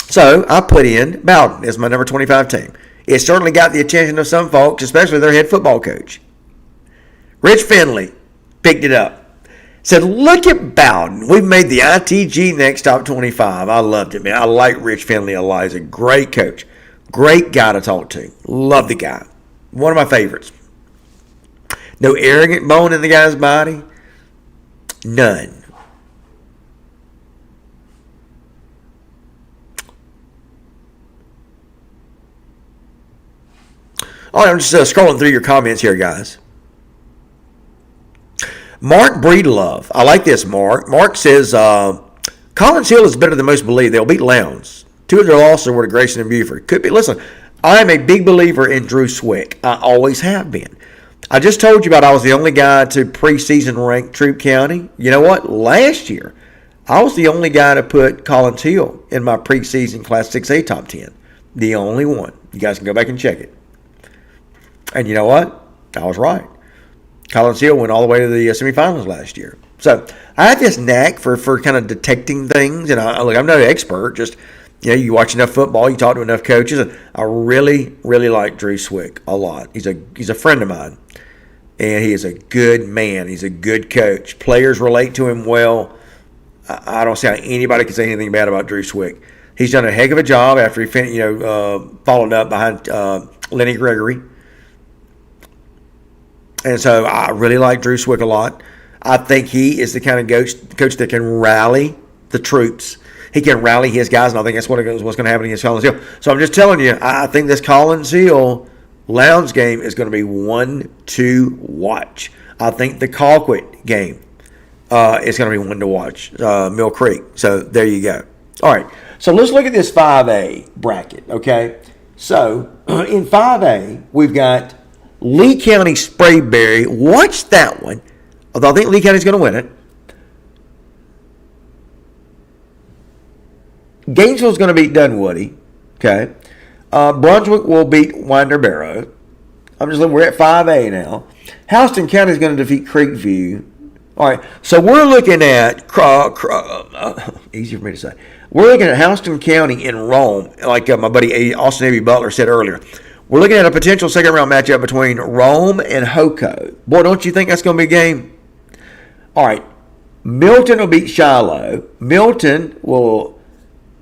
So I put in Bowden as my number 25 team. It certainly got the attention of some folks, especially their head football coach. Rich Finley picked it up. Said, look at Bowden. We've made the ITG Next Top 25. I loved it, man. I like Rich Finley a lot. He's a great coach. Great guy to talk to. Love the guy. One of my favorites. No arrogant bone in the guy's body. None. All right, I'm just scrolling through your comments here, guys. Mark Breedlove. I like this, Mark. Mark says, Collins Hill is better than most believe. They'll beat Lowndes. Two of their losses were to Grayson and Buford. Could be. Listen, I am a big believer in Drew Swick. I always have been. I just told you about I was the only guy to preseason rank Troup County. You know what? Last year, I was the only guy to put Collins Hill in my preseason Class 6A top 10. The only one. You guys can go back and check it. And you know what? I was right. Collins Hill went all the way to the semifinals last year. So I have this knack for kind of detecting things. And I'm not an expert. Just, you watch enough football, you talk to enough coaches. And I really, really like Drew Swick a lot. He's a friend of mine. And he is a good man. He's a good coach. Players relate to him well. I don't see how anybody can say anything bad about Drew Swick. He's done a heck of a job after he followed up behind Lenny Gregory. And so I really like Drew Swick a lot. I think he is the kind of coach that can rally the troops. He can rally his guys, and I think that's what's going to happen against Collins Hill. So I'm just telling you, I think this Collins Hill Lowndes game is going to be one to watch. I think the Colquitt game is going to be one to watch, Mill Creek. So there you go. All right, so let's look at this 5A bracket, okay? So in 5A, we've got Lee County Sprayberry. Watch that one. Although I think Lee County's going to win it. Gainesville's going to beat Dunwoody. Okay. Brunswick will beat Winder Barrow. I'm just looking. We're at 5A now. Houston County is going to defeat Creekview. All right. So we're looking at easier for me to say. We're looking at Houston County in Rome, like my buddy Austin A.B. Butler said earlier. We're looking at a potential second-round matchup between Rome and Hoco. Boy, don't you think that's going to be a game? All right. Milton will beat Shiloh. Milton will...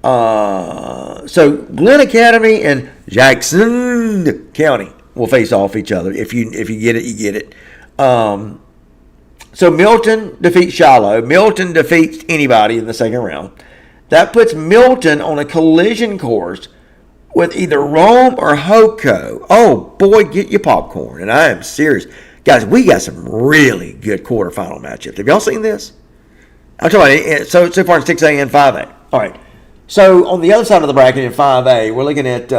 so Glenn Academy and Jackson County will face off each other. If you get it, you get it. So Milton defeats Shiloh. Milton defeats anybody in the second round. That puts Milton on a collision course with either Rome or Hoco. Oh, boy, get your popcorn. And I am serious. Guys, we got some really good quarterfinal matchups. Have y'all seen this? I'm talking about so far in 6A and 5A. All right. So on the other side of the bracket in 5A, we're looking at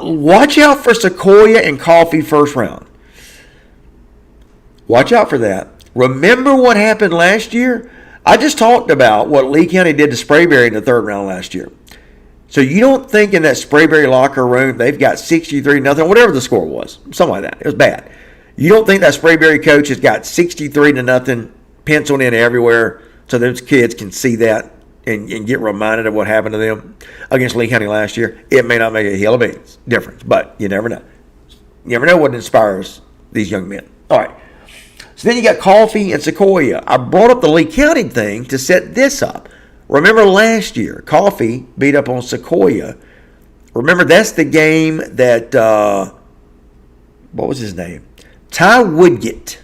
watch out for Sequoia and Coffee first round. Watch out for that. Remember what happened last year? I just talked about what Lee County did to Sprayberry in the third round last year. So you don't think in that Sprayberry locker room they've got 63-0, whatever the score was, something like that. It was bad. You don't think that Sprayberry coach has got 63-0 penciled in everywhere so those kids can see that and get reminded of what happened to them against Lee County last year? It may not make a hill of beans difference, but you never know. You never know what inspires these young men. All right. So then you got Coffee and Sequoia. I brought up the Lee County thing to set this up. Remember last year, Coffee beat up on Sequoia. Remember, that's the game that, what was his name? Ty Woodgett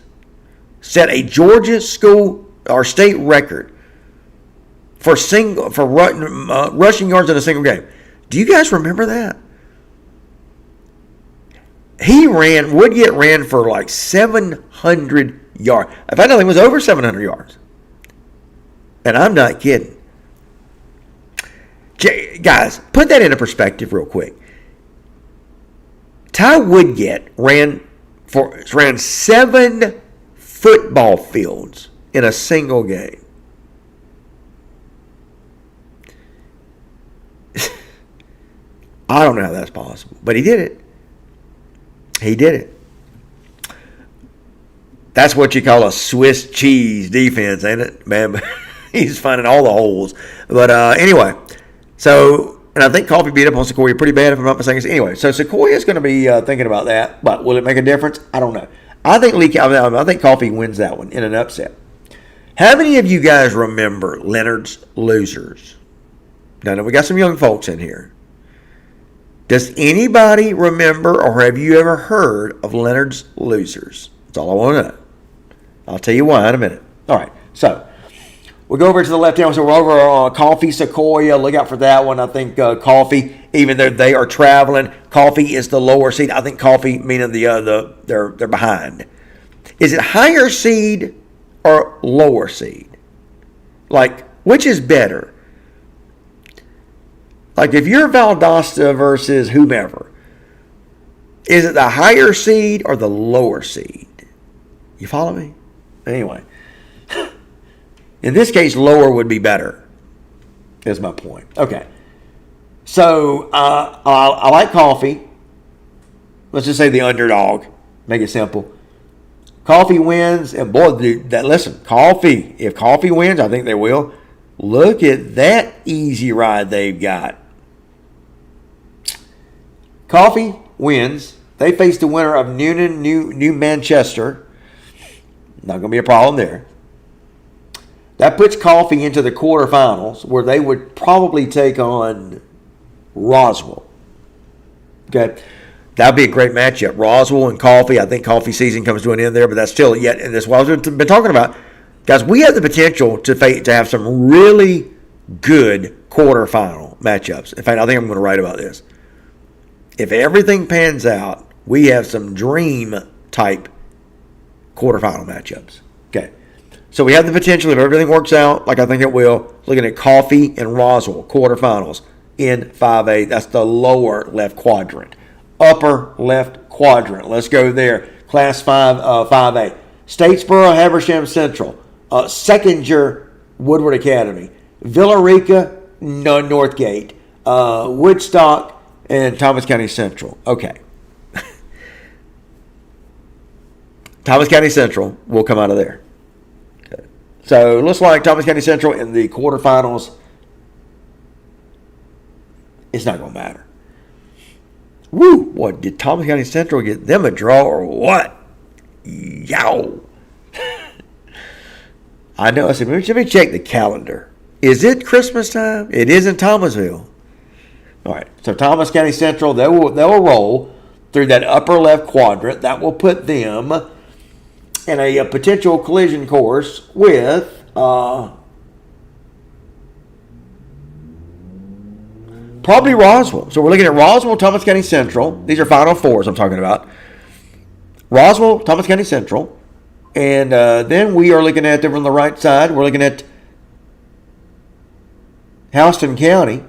set a Georgia school or state record for rushing yards in a single game. Do you guys remember that? Woodgett ran for like 700 yards. In fact, I think it was over 700 yards. And I'm not kidding. Guys, put that into perspective real quick. Ty Woodgett ran 7 football fields in a single game. I don't know how that's possible, but he did it. He did it. That's what you call a Swiss cheese defense, ain't it, man? He's finding all the holes. But anyway, so, and I think Coffee beat up on Sequoia pretty bad, if I'm not mistaken. Anyway, so Sequoia is going to be thinking about that, but will it make a difference? I don't know. I think Coffee wins that one in an upset. How many of you guys remember Leonard's Losers? Now, we got some young folks in here. Does anybody remember or have you ever heard of Leonard's Losers? That's all I want to know. I'll tell you why in a minute. All right, so we'll go over to the left hand. So we're over on Coffee, Sequoia. Look out for that one. I think Coffee, even though they are traveling, Coffee is the lower seed. I think Coffee, meaning they're behind. Is it higher seed or lower seed? Like, which is better? Like, if you're Valdosta versus whomever, is it the higher seed or the lower seed? You follow me? Anyway, in this case, lower would be better, is my point. Okay. So, I like Coffee. Let's just say the underdog. Make it simple. Coffee wins, and boy, listen, Coffee, if Coffee wins, I think they will. Look at that easy ride they've got. Coffee wins. They face the winner of Newnan, New Manchester. Not going to be a problem there. That puts Coffee into the quarterfinals, where they would probably take on Roswell. Okay, that would be a great matchup. Roswell and Coffee. I think Coffee season comes to an end there, but that's still yet. And that's what I've been talking about, guys. We have the potential to have some really good quarterfinal matchups. In fact, I think I'm going to write about this. If everything pans out, we have some dream type quarterfinal matchups. Okay. So we have the potential, if everything works out like I think it will, looking at Coffee and Roswell quarterfinals in 5A. That's the lower left quadrant. Upper left quadrant. Let's go there. Class 5A. Statesboro, Habersham Central. Seconder, Woodward Academy. Villarica, Northgate. Woodstock, and Thomas County Central. Okay. Thomas County Central will come out of there. Okay. So it looks like Thomas County Central in the quarterfinals. It's not going to matter. Woo! What, did Thomas County Central get them a draw or what? Yow! I know. I said, let me check the calendar. Is it Christmas time? It is in Thomasville. All right. So Thomas County Central, they will roll through that upper left quadrant. That will put them in a potential collision course with probably Roswell. So we're looking at Roswell, Thomas County Central. These are Final Fours I'm talking about. Roswell, Thomas County Central. And then we are looking at them on the right side. We're looking at Houston County.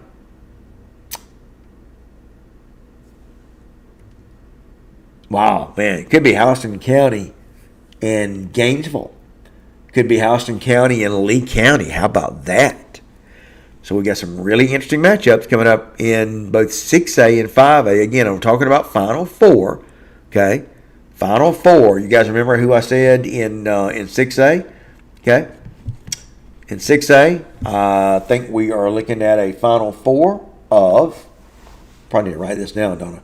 Wow, man. It could be Houston County and Gainesville. Could be Houston County and Lee County. How about that? So we got some really interesting matchups coming up in both 6A and 5A. Again, I'm talking about Final Four. Okay, Final Four. You guys remember who I said in 6A? Okay, in 6A, I think we are looking at a Final Four of. Probably need to write this down, don't I?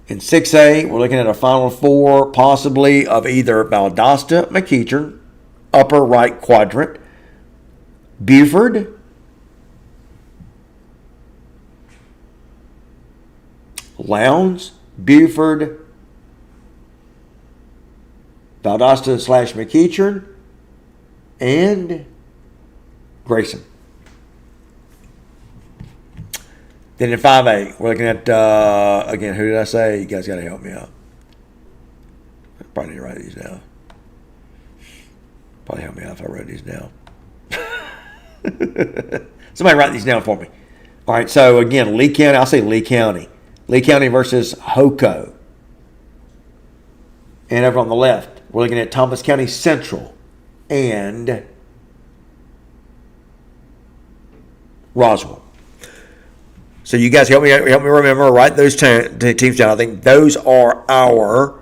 In 6A, we're looking at a Final Four, possibly of either Valdosta, McEachern, upper right quadrant, Buford, Lowndes, Buford, Valdosta / McEachern, and Grayson. Then in 5A, we're looking at, again, who did I say? You guys got to help me out. Probably need to write these down. Probably help me out if I wrote these down. Somebody write these down for me. All right, so again, Lee County, I'll say Lee County. Lee County versus Hoco. And over on the left, we're looking at Thomas County Central and Roswell. So you guys help me remember, write those teams down. I think those are our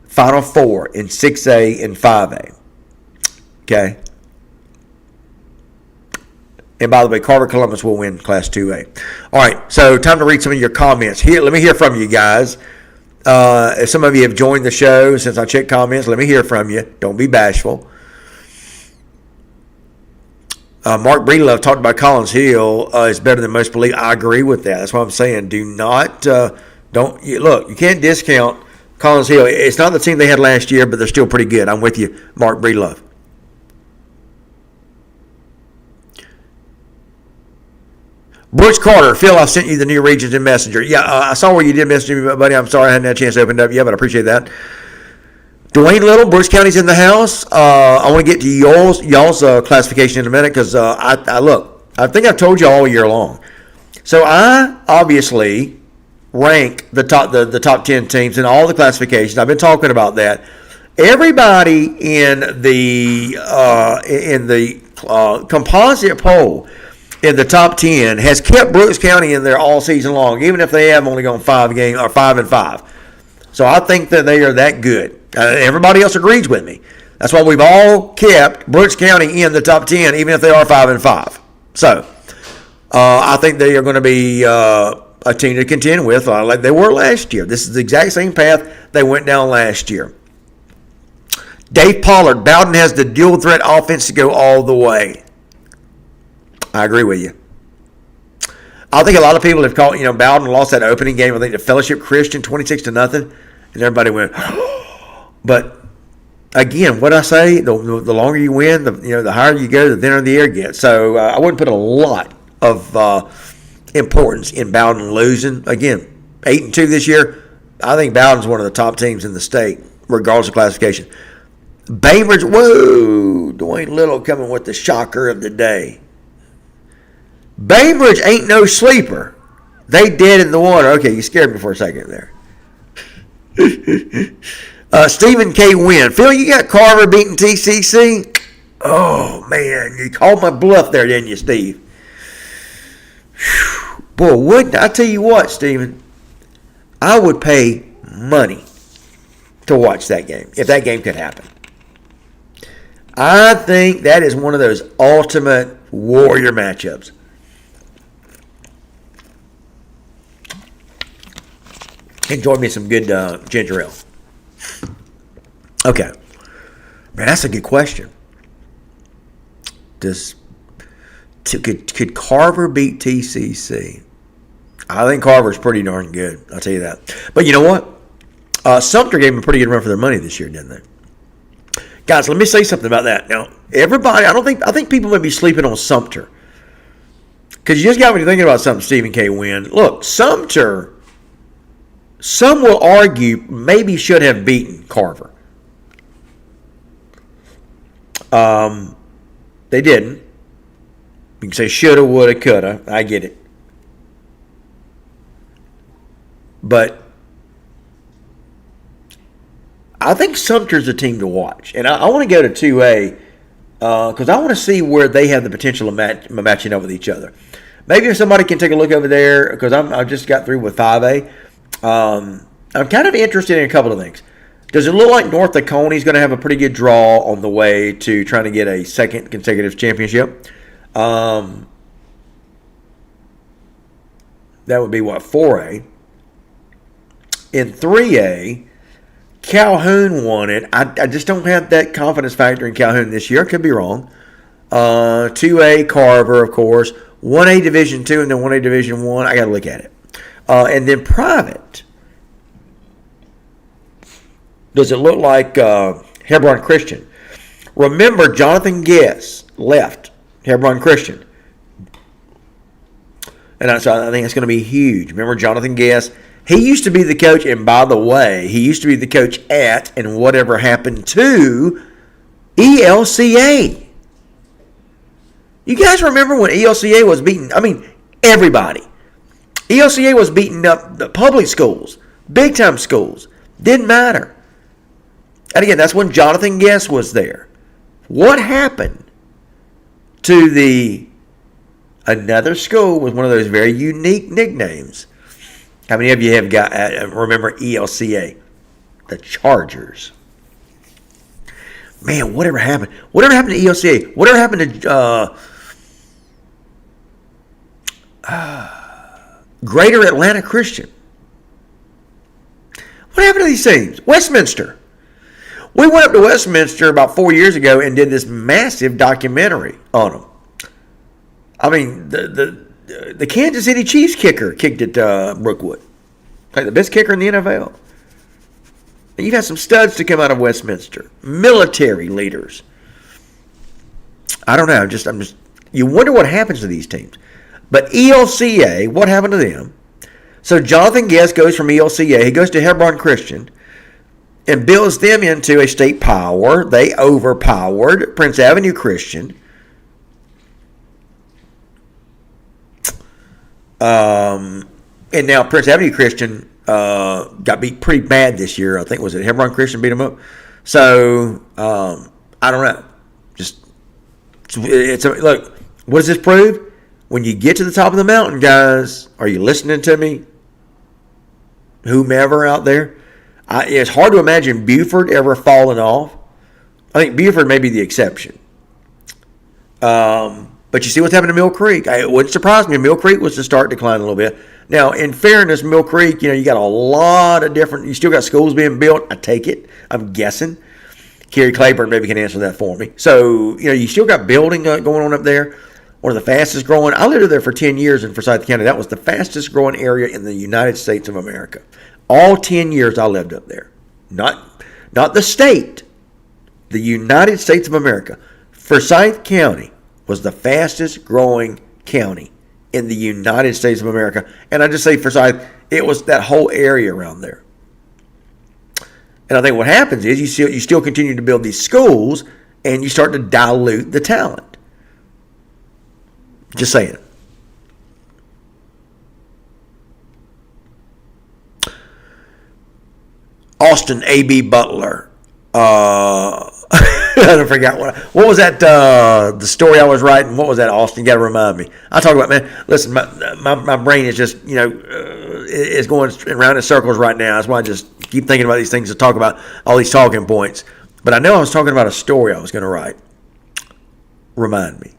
Final Four in 6A and 5A. Okay. And by the way, Carver Columbus will win Class 2A. All right, so time to read some of your comments. Here, let me hear from you guys. If some of you have joined the show since I checked comments, let me hear from you. Don't be bashful. Mark Breedlove talked about Collins Hill is better than most believe. I agree with that. That's what I'm saying. Do not, look, you can't discount Collins Hill. It's not the team they had last year, but they're still pretty good. I'm with you, Mark Breedlove. Butch Carter, Phil, I sent you the new regions in Messenger. Yeah, I saw where you did message me, buddy. I'm sorry I hadn't had a chance to open it up yet, but I appreciate that. Dwayne Little, Bruce County's in the house. I want to get to y'all's classification in a minute because I think I've told you all year long. So I obviously rank the top 10 teams in all the classifications. I've been talking about that. Everybody in the composite poll in the top 10 has kept Brooks County in there all season long, even if they have only gone 5-5. So I think that they are that good. Everybody else agrees with me. That's why we've all kept Brooks County in the top 10, even if they are 5-5. So I think they are going to be a team to contend with, like they were last year. This is the exact same path they went down last year. Dave Pollard, Bowden has the dual threat offense to go all the way. I agree with you. I think a lot of people have called, Bowden lost that opening game, I think, to Fellowship Christian 26-0, and everybody went, but again, what I say, the longer you win, the higher you go, the thinner the air gets. So I wouldn't put a lot of importance in Bowden losing. Again, 8-2 this year. I think Bowden's one of the top teams in the state, regardless of classification. Bainbridge, whoa, Dwayne Little coming with the shocker of the day. Bainbridge ain't no sleeper. They dead in the water. Okay, you scared me for a second there. Stephen K. Wynn. Phil, you got Carver beating TCC? Oh, man. You called my bluff there, didn't you, Steve? Whew. Boy, wouldn't I tell you what, Stephen? I would pay money to watch that game, if that game could happen. I think that is one of those ultimate warrior matchups. Enjoy me some good ginger ale. Okay. Man, that's a good question. Could Carver beat TCC? I think Carver's pretty darn good. I'll tell you that. But you know what? Sumter gave them a pretty good run for their money this year, didn't they? Guys, let me say something about that. Now, everybody, I think people may be sleeping on Sumter. Because you just got me thinking about something, Stephen K. Wynn. Look, Sumter, some will argue, maybe should have beaten Carver. They didn't. You can say shoulda, woulda, coulda. I get it. But I think Sumter's a team to watch. And I want to go to 2A because I want to see where they have the potential of matching up with each other. Maybe if somebody can take a look over there, because I just got through with 5A. I'm kind of interested in a couple of things. Does it look like North Oconee is going to have a pretty good draw on the way to trying to get a second consecutive championship? That would be, 4A. In 3A, Calhoun won it. I just don't have that confidence factor in Calhoun this year. I could be wrong. 2A, Carver, of course. 1A Division 2 and then 1A Division 1. I got to look at it. And then private. Does it look like Hebron Christian? Remember, Jonathan Guess left Hebron Christian. So I think it's going to be huge. Remember Jonathan Guest? He used to be the coach, and by the way, he used to be the coach at and whatever happened to ELCA. You guys remember when ELCA was beating, everybody. ELCA was beating up the public schools, big time schools. Didn't matter. And again, that's when Jonathan Guest was there. What happened to another school with one of those very unique nicknames? How many of you have remember ELCA? The Chargers. Man, whatever happened? Whatever happened to ELCA? Whatever happened to Greater Atlanta Christian? What happened to these teams? Westminster. We went up to Westminster about 4 years ago and did this massive documentary on them. The Kansas City Chiefs kicker kicked at Brookwood. Like the best kicker in the NFL. And you've had some studs to come out of Westminster. Military leaders. I don't know. You wonder what happens to these teams. But ELCA, what happened to them? So Jonathan Guest goes from ELCA. He goes to Hebron Christian and builds them into a state power. They overpowered Prince Avenue Christian. And now Prince Avenue Christian got beat pretty bad this year. I think was it Hebron Christian beat them up. So I don't know. Look. What does this prove? When you get to the top of the mountain, guys, are you listening to me? Whomever out there, it's hard to imagine Buford ever falling off. I think Buford may be the exception. But you see what's happened to Mill Creek. It wouldn't surprise me if Mill Creek was to start declining a little bit. Now, in fairness, Mill Creek, you got a lot of different, you still got schools being built. I take it. I'm guessing. Kerry Claiborne maybe can answer that for me. So, you still got building going on up there. One of the fastest growing. I lived there for 10 years in Forsyth County. That was the fastest growing area in the United States of America. All 10 years I lived up there. Not the state. The United States of America. Forsyth County was the fastest growing county in the United States of America. And I just say Forsyth, it was that whole area around there. And I think what happens is you still continue to build these schools and you start to dilute the talent. Just saying. Austin A.B. Butler. I forgot what was that, the story I was writing. What was that, Austin? You got to remind me. I talk about, man, listen, my brain is just, is going around in circles right now. That's why I just keep thinking about these things to talk about, all these talking points. But I know I was talking about a story I was going to write. Remind me.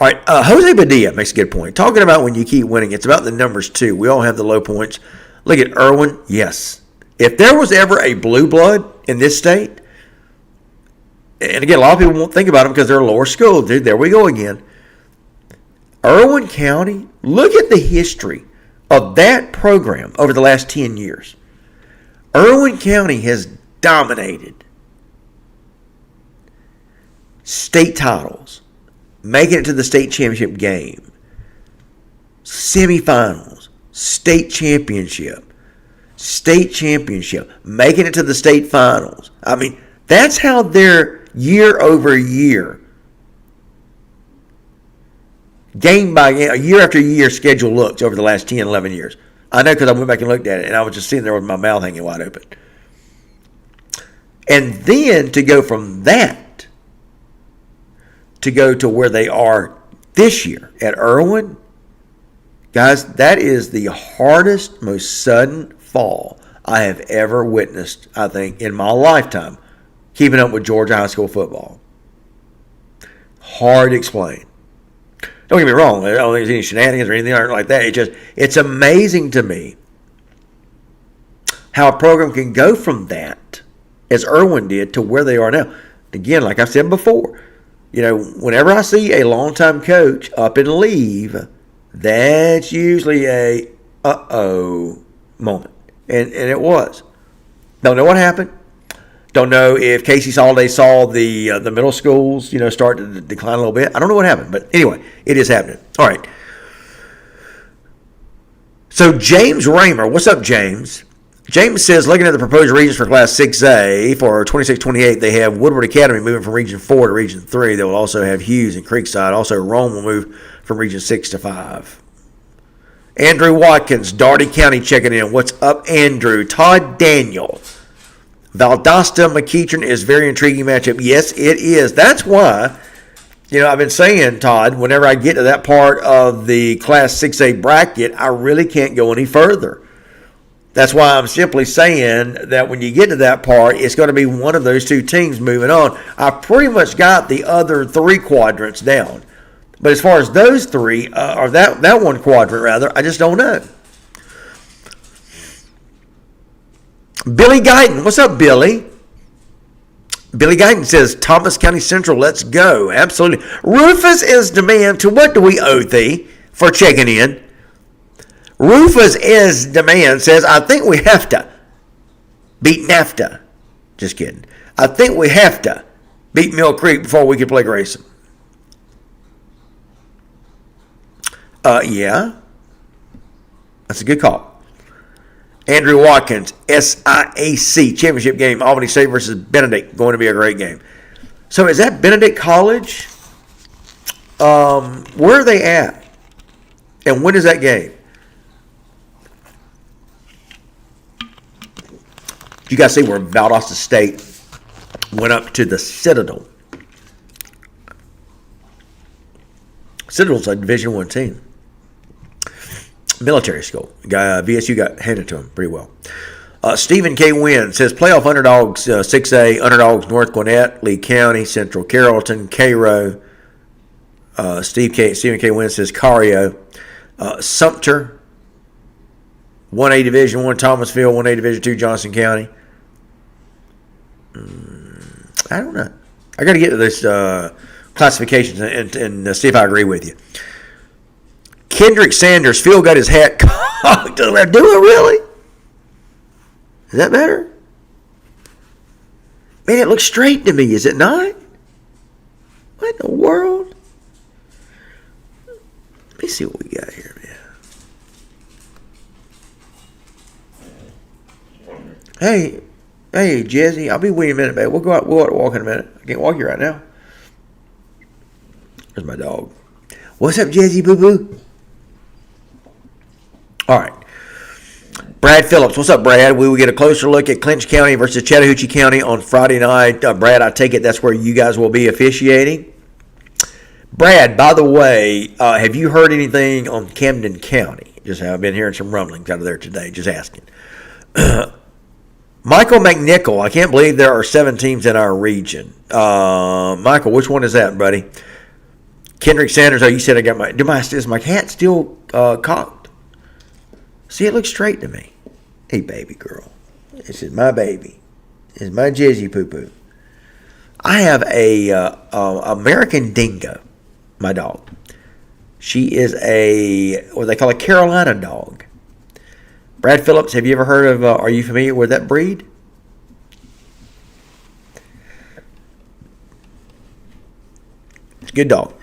All right, Jose Padilla makes a good point. Talking about when you keep winning, it's about the numbers too. We all have the low points. Look at Irwin. Yes. If there was ever a blue blood in this state, and again, a lot of people won't think about them because they're a lower school. Dude, there we go again. Irwin County, look at the history of that program over the last 10 years. Irwin County has dominated state titles, making it to the state championship game, semifinals, state championship, making it to the state finals. I mean, that's how their year over year, game by game, year after year schedule looks over the last 10, 11 years. I know because I went back and looked at it, and I was just sitting there with my mouth hanging wide open. And then to go from that to go to where they are this year at Irwin, guys, that is the hardest, most sudden fall I have ever witnessed, I think, in my lifetime, keeping up with Georgia high school football. Hard to explain. Don't get me wrong, I don't think there's any shenanigans or anything like that. It's amazing to me how a program can go from that, as Irwin did, to where they are now. Again, like I've said before, whenever I see a longtime coach up and leave, that's usually a uh-oh moment. And it was. Don't know what happened. Don't know if Casey Soliday saw the middle schools, start to decline a little bit. I don't know what happened. But anyway, it is happening. All right. So James Raymer, what's up, James? James says, looking at the proposed regions for Class 6A for 26-28, they have Woodward Academy moving from Region 4 to Region 3. They will also have Hughes and Creekside. Also, Rome will move from Region 6 to 5. Andrew Watkins, Daugherty County checking in. What's up, Andrew? Todd Daniel. Valdosta McEachern is a very intriguing matchup. Yes, it is. That's why, I've been saying, Todd, whenever I get to that part of the Class 6A bracket, I really can't go any further. That's why I'm simply saying that when you get to that part, it's going to be one of those two teams moving on. I pretty much got the other three quadrants down. But as far as those three, or that one quadrant rather, I just don't know. Billy Guyton. What's up, Billy? Billy Guyton says, Thomas County Central, let's go. Absolutely. Rufus is demand. To what do we owe thee for checking in? Rufus is demand says, I think we have to beat NAFTA. Just kidding. I think we have to beat Mill Creek before we can play Grayson. Yeah. That's a good call. Andrew Watkins, SIAC championship game, Albany State versus Benedict. Going to be a great game. So is that Benedict College? Where are they at? And when is that game? You guys see where Valdosta State went up to the Citadel. Citadel's a Division I team. Military school. VSU got handed to him pretty well. Stephen K. Wynn says playoff underdogs 6A, underdogs North Gwinnett, Lee County, Central Carrollton, Cairo. Stephen K. Wynn says Cario. Sumter, 1A Division I, Thomasville, 1A Division II, Johnson County. I don't know. I got to get to this classifications and see if I agree with you. Kendrick Sanders, Phil got his hat cocked to the left. Do it really? Is that better? Man, it looks straight to me, is it not? What in the world? Let me see what we got here, man. Hey, Jesse, I'll be with you in a minute, man. We'll go out to walk in a minute. I can't walk you right now. There's my dog. What's up, Jesse Boo Boo? All right. Brad Phillips. What's up, Brad? We will get a closer look at Clinch County versus Chattahoochee County on Friday night. Brad, I take it that's where you guys will be officiating. Brad, by the way, have you heard anything on Camden County? I've been hearing some rumblings out of there today, just asking. Michael McNichol, I can't believe there are 7 teams in our region. Michael, which one is that, buddy? Kendrick Sanders, you said I got is my hat still cocked? See, it looks straight to me. Hey, baby girl. This is my baby. This is my Jizzy poo-poo. I have a American Dingo, my dog. She is what they call a Carolina dog. Brad Phillips, have you ever heard of, are you familiar with that breed? Good dog.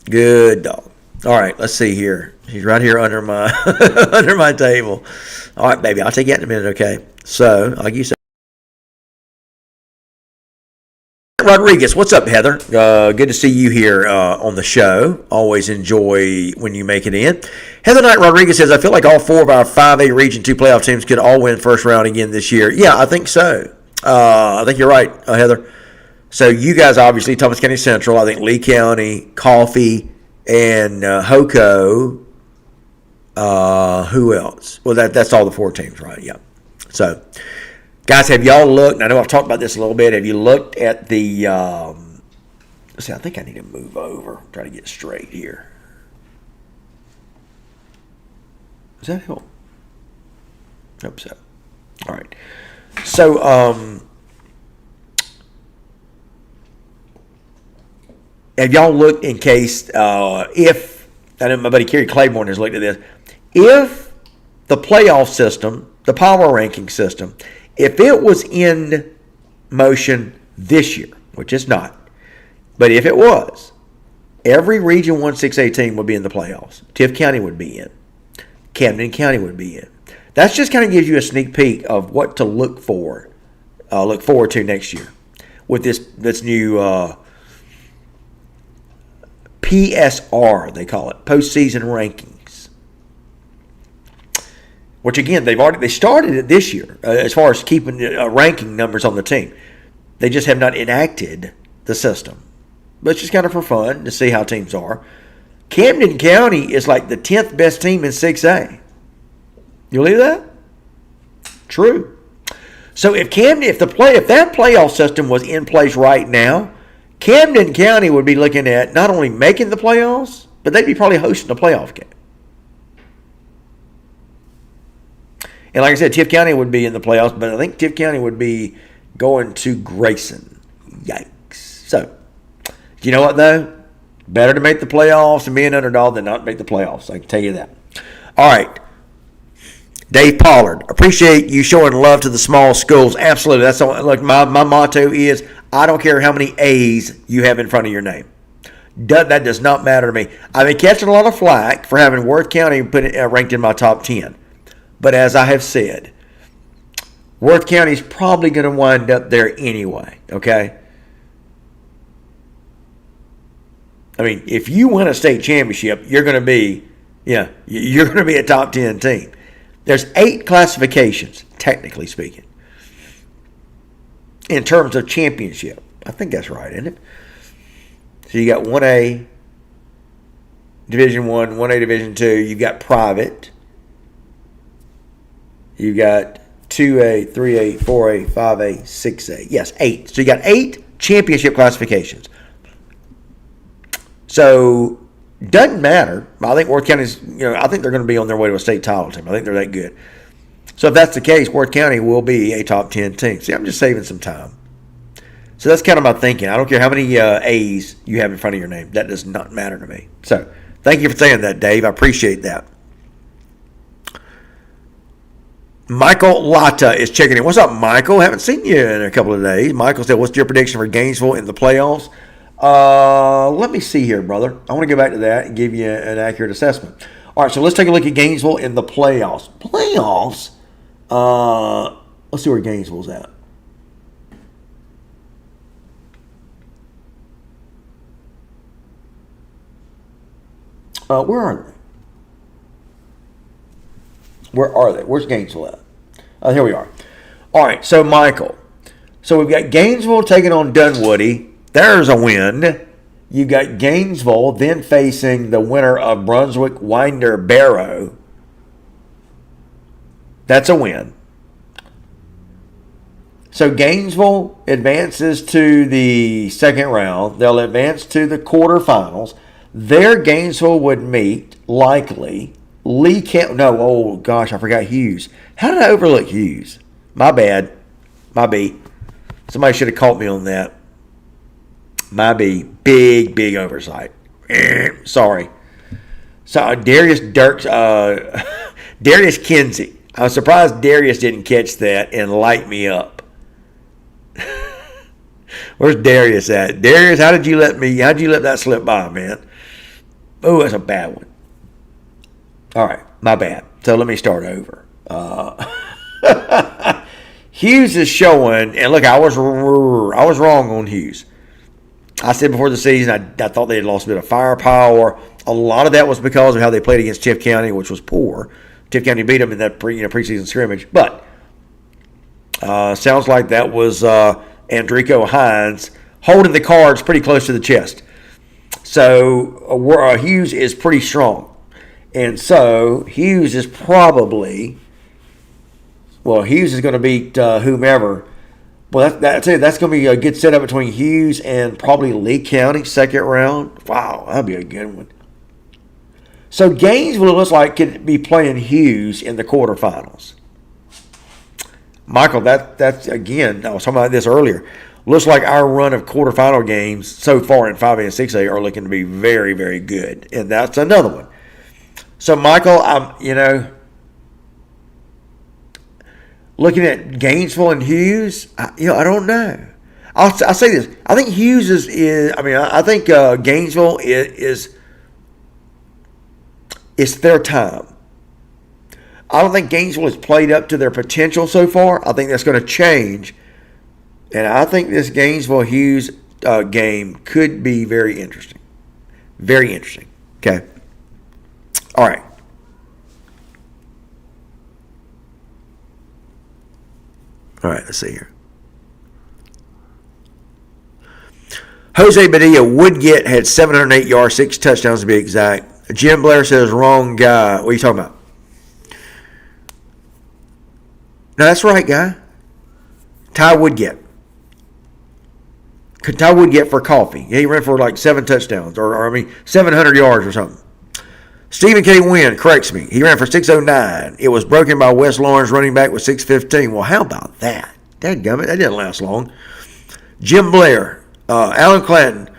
Good dog. All right, let's see here. She's right here under my under my table. All right, baby, I'll take you out in a minute, okay? So, like you said. Rodriguez, what's up, Heather? Good to see you here on the show. Always enjoy when you make it in. Heather Knight Rodriguez says, I feel like all 4 of our 5A Region 2 playoff teams could all win first round again this year. Yeah, I think so. I think you're right, Heather. So you guys, obviously, Thomas County Central, I think Lee County, Coffee, and Hoco. Who else? Well, that's all the 4 teams, right? Yeah. So, guys, have y'all looked? I know I've talked about this a little bit. Have you looked at the? Let's see. I think I need to move over. Try to get straight here. Does that help? Hope so. All right. So, have y'all looked in case if I know my buddy Kerry Claiborne has looked at this, if the playoff system, the power ranking system, if it was in motion this year, which it's not, but if it was, every Region 1 6A team would be in the playoffs. Tiff County would be in. Camden County would be in. That just kind of gives you a sneak peek of what to look forward to next year with this new PSR, they call it, postseason rankings. Which again, they started it this year as far as keeping ranking numbers on the team. They just have not enacted the system, but it's just kind of for fun to see how teams are. Camden County is like the 10th best team in 6A. You believe that? True. So if that playoff system was in place right now, Camden County would be looking at not only making the playoffs, but they'd be probably hosting a playoff game. And like I said, Tift County would be in the playoffs, but I think Tift County would be going to Grayson. Yikes. So, you know what though? Better to make the playoffs and be an underdog than not make the playoffs. I can tell you that. All right. Dave Pollard, appreciate you showing love to the small schools. Absolutely. That's look. My motto is I don't care how many A's you have in front of your name. That does not matter to me. I've been catching a lot of flack for having Worth County ranked in my top 10. But as I have said, Worth County is probably going to wind up there anyway. Okay. I mean, if you win a state championship, you're going to be a top 10 team. There's 8 classifications, technically speaking, in terms of championship. I think that's right, isn't it? So you got 1A, Division 1, 1A, Division 2. You've got private. You've got 2A, 3A, 4A, 5A, 6A. Yes, 8. So you got 8 championship classifications. So doesn't matter. I think Worth County's, I think they're going to be on their way to a state title team. I think they're that good. So if that's the case, Worth County will be a top 10 team. See, I'm just saving some time. So that's kind of my thinking. I don't care how many A's you have in front of your name. That does not matter to me. So thank you for saying that, Dave. I appreciate that. Michael Latta is checking in. What's up, Michael? Haven't seen you in a couple of days. Michael said, what's your prediction for Gainesville in the playoffs? Let me see here, brother. I want to go back to that and give you an accurate assessment. All right, so let's take a look at Gainesville in the playoffs. Playoffs? Let's see where Gainesville's at. Where are they? Where are they? Where's Gainesville at? Here we are. All right, so Michael. So we've got Gainesville taking on Dunwoody. There's a win. You got Gainesville then facing the winner of Brunswick, Winder, Barrow. That's a win. So Gainesville advances to the second round. They'll advance to the quarterfinals. There, Gainesville would meet, likely, Lee County. No, oh gosh, I forgot Hughes. How did I overlook Hughes? My bad. My B. Somebody should have caught me on that. My B. Big oversight. Sorry. So Darius Kinsey. I was surprised Darius didn't catch that and light me up. Where's Darius at? Darius, how'd you let that slip by, man? Oh, that's a bad one. All right, my bad. So let me start over. Hughes is showing, and look, I was wrong on Hughes. I said before the season, I thought they had lost a bit of firepower. A lot of that was because of how they played against Tift County, which was poor. Tift County beat them in that preseason scrimmage. But sounds like that was Andrico Hines holding the cards pretty close to the chest. So Hughes is pretty strong. And so Hughes is probably, Hughes is going to beat whomever. Well, that's going to be a good setup between Hughes and probably Lee County, second round. Wow, that'd be a good one. So Gainesville looks like could be playing Hughes in the quarterfinals. Michael, that's again, I was talking about this earlier. Looks like our run of quarterfinal games so far in 5A and 6A are looking to be very, very good. And that's another one. So, Michael, looking at Gainesville and Hughes, I don't know. I'll say this. I think Hughes I think Gainesville is it's their time. I don't think Gainesville has played up to their potential so far. I think that's going to change. And I think this Gainesville-Hughes game could be very interesting. Very interesting. Okay. All right. All right, let's see here. Jose Padilla Woodgett had 708 yards, 6 touchdowns to be exact. Jim Blair says, wrong guy. What are you talking about? No, that's right, guy. Ty Woodgett. Ty Woodgett for coffee. He ran for like 7 touchdowns, or 700 yards or something. Stephen K. Wynn corrects me. He ran for 609. It was broken by West Lawrence running back with 615. Well, how about that? Dadgummit, that didn't last long. Jim Blair. Alan Clanton.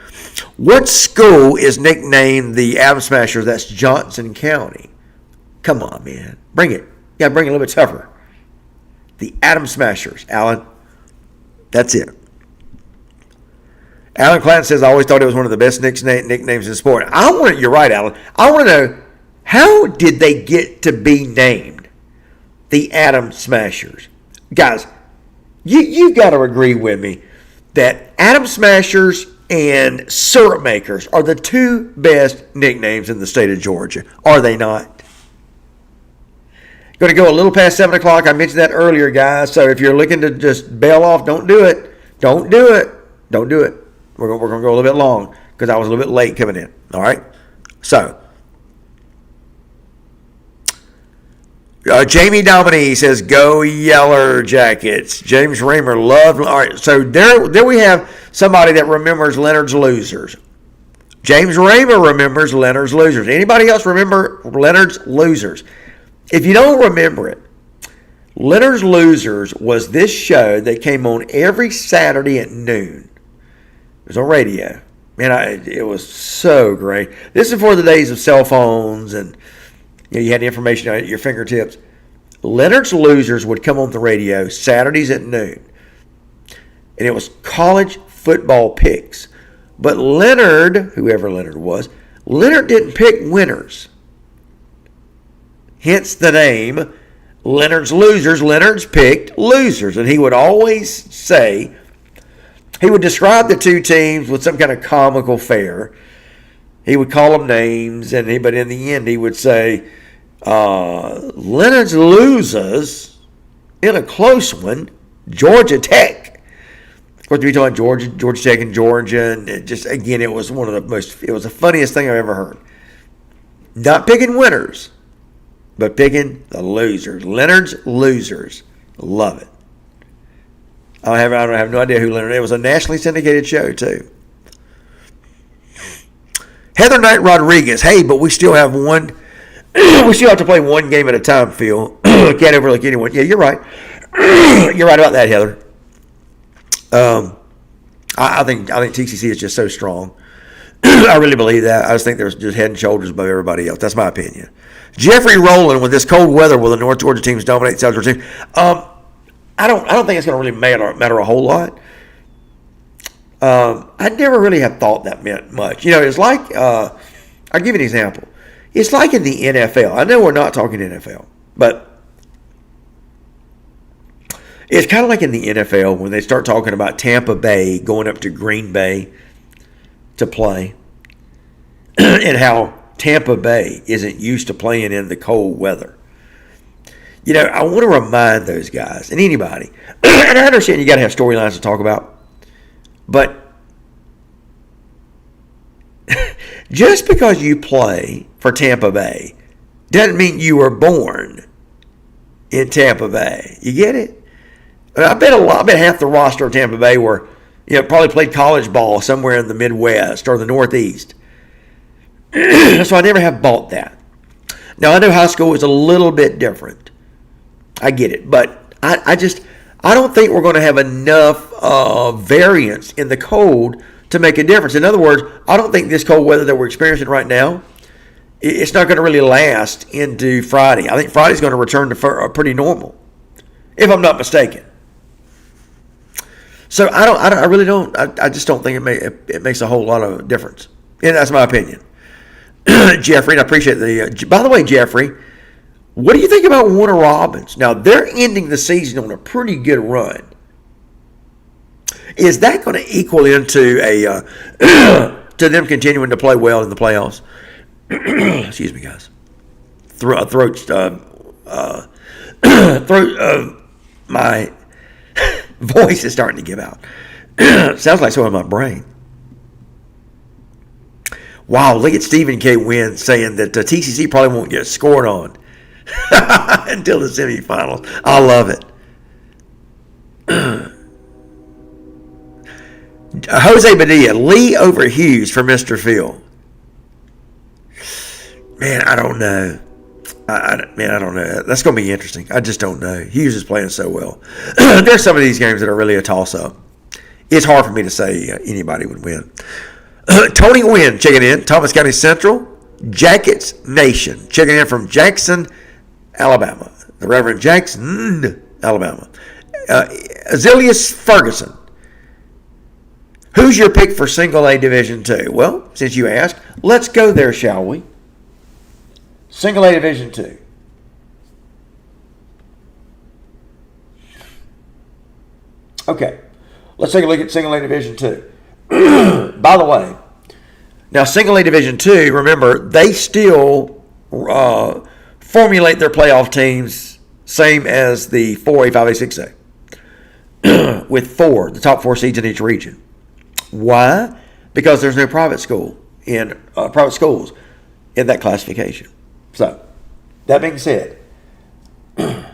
What school is nicknamed the Atom Smashers? That's Johnson County. Come on, man. Bring it. Yeah, bring it a little bit tougher. The Atom Smashers, Alan. That's it. Alan Clanton says, I always thought it was one of the best nicknames in sport. You're right, Alan. I want to know, how did they get to be named the Atom Smashers? Guys, you've got to agree with me that Atom Smashers and Syrup Makers are the 2 best nicknames in the state of Georgia. Are they not? Going to go a little past 7 o'clock. I mentioned that earlier, guys. So if you're looking to just bail off, don't do it. Don't do it. Don't do it. We're going to go a little bit long because I was a little bit late coming in. All right? So, Jamie Dominique says, go Yeller Jackets. James Raymer loved. All right, so there we have somebody that remembers Leonard's Losers. James Raymer remembers Leonard's Losers. Anybody else remember Leonard's Losers? If you don't remember it, Leonard's Losers was this show that came on every Saturday at noon. It was on radio. Man, it was so great. This is before the days of cell phones and you had the information at your fingertips. Leonard's Losers would come on the radio Saturdays at noon. And it was college football picks. But Leonard, whoever Leonard was, Leonard didn't pick winners. Hence the name Leonard's Losers. Leonard's picked losers. And he would always say, he would describe the 2 teams with some kind of comical fare. He would call them names, but in the end he would say, Leonard's loses in a close one, Georgia Tech. Of course, we talking Georgia Tech and Georgia, and it was it was the funniest thing I've ever heard. Not picking winners, but picking the losers. Leonard's Losers. Love it. I have no idea who Leonard is. It was a nationally syndicated show, too. Heather Knight Rodriguez. Hey, but we still have one. We still have to play one game at a time, Phil. Can't overlook anyone. Yeah, you're right. You're right about that, Heather. I think TCC is just so strong. I really believe that. I just think they're just head and shoulders above everybody else. That's my opinion. Jeffrey Rowland, with this cold weather, will the North Georgia teams dominate South Georgia team? I don't think it's going to really matter a whole lot. I never really have thought that meant much. It's like, I'll give you an example. It's like in the NFL. I know we're not talking NFL, but it's kind of like in the NFL when they start talking about Tampa Bay going up to Green Bay to play and how Tampa Bay isn't used to playing in the cold weather. I want to remind those guys and anybody, and I understand you got to have storylines to talk about, but just because you play for Tampa Bay doesn't mean you were born in Tampa Bay. You get it? I bet half the roster of Tampa Bay were, probably played college ball somewhere in the Midwest or the Northeast. So I never have bought that. Now, I know high school is a little bit different. I get it. But I don't think we're going to have enough variance in the cold to make a difference. In other words, I don't think this cold weather that we're experiencing right now, it's not going to really last into Friday. I think Friday's going to return to pretty normal, if I'm not mistaken. So I really don't. I just don't think it makes a whole lot of difference. And that's my opinion. Jeffrey, and I appreciate the. By the way, Jeffrey, What do you think about Warner Robins? Now, they're ending the season on a pretty good run. Is that going to equal into to them continuing to play well in the playoffs? Excuse me, guys. My voice is starting to give out. Sounds like so in my brain. Wow, look at Stephen K. Wynn saying that TCC probably won't get scored on until the semifinals. I love it. Jose Padilla, Lee over Hughes for Mr. Phil. Man, I don't know. I don't know. That's going to be interesting. I just don't know. Hughes is playing so well. There's some of these games that are really a toss-up. It's hard for me to say anybody would win. Tony Wynn checking in. Thomas County Central. Jackets Nation checking in from Jackson, Alabama. The Reverend Jackson, Alabama. Azilius Ferguson. Who's your pick for Single A Division II? Well, since you asked, let's go there, shall we? Single A Division II. Okay, let's take a look at Single A Division II. By the way, now Single A Division II, remember, they still formulate their playoff teams same as the 4A, 5A, 6A, with the top four seeds in each region. Why? Because there's no private schools in that classification. So, that being said, I'm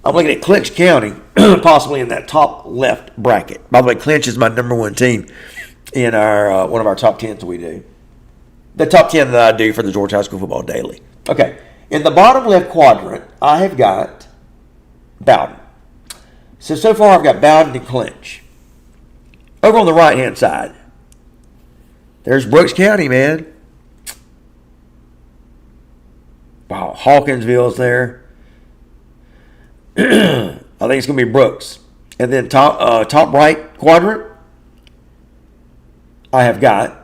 looking at Clinch County, possibly in that top left bracket. By the way, Clinch is my number one team in our one of our top 10s we do. The top 10 that I do for the Georgia High School Football Daily. Okay, in the bottom left quadrant, I have got Bowden. So far I've got Bowden and Clinch. Over on the right-hand side, there's Brooks County, man. Wow, Hawkinsville's there. I think it's going to be Brooks. And then top right quadrant, I have got.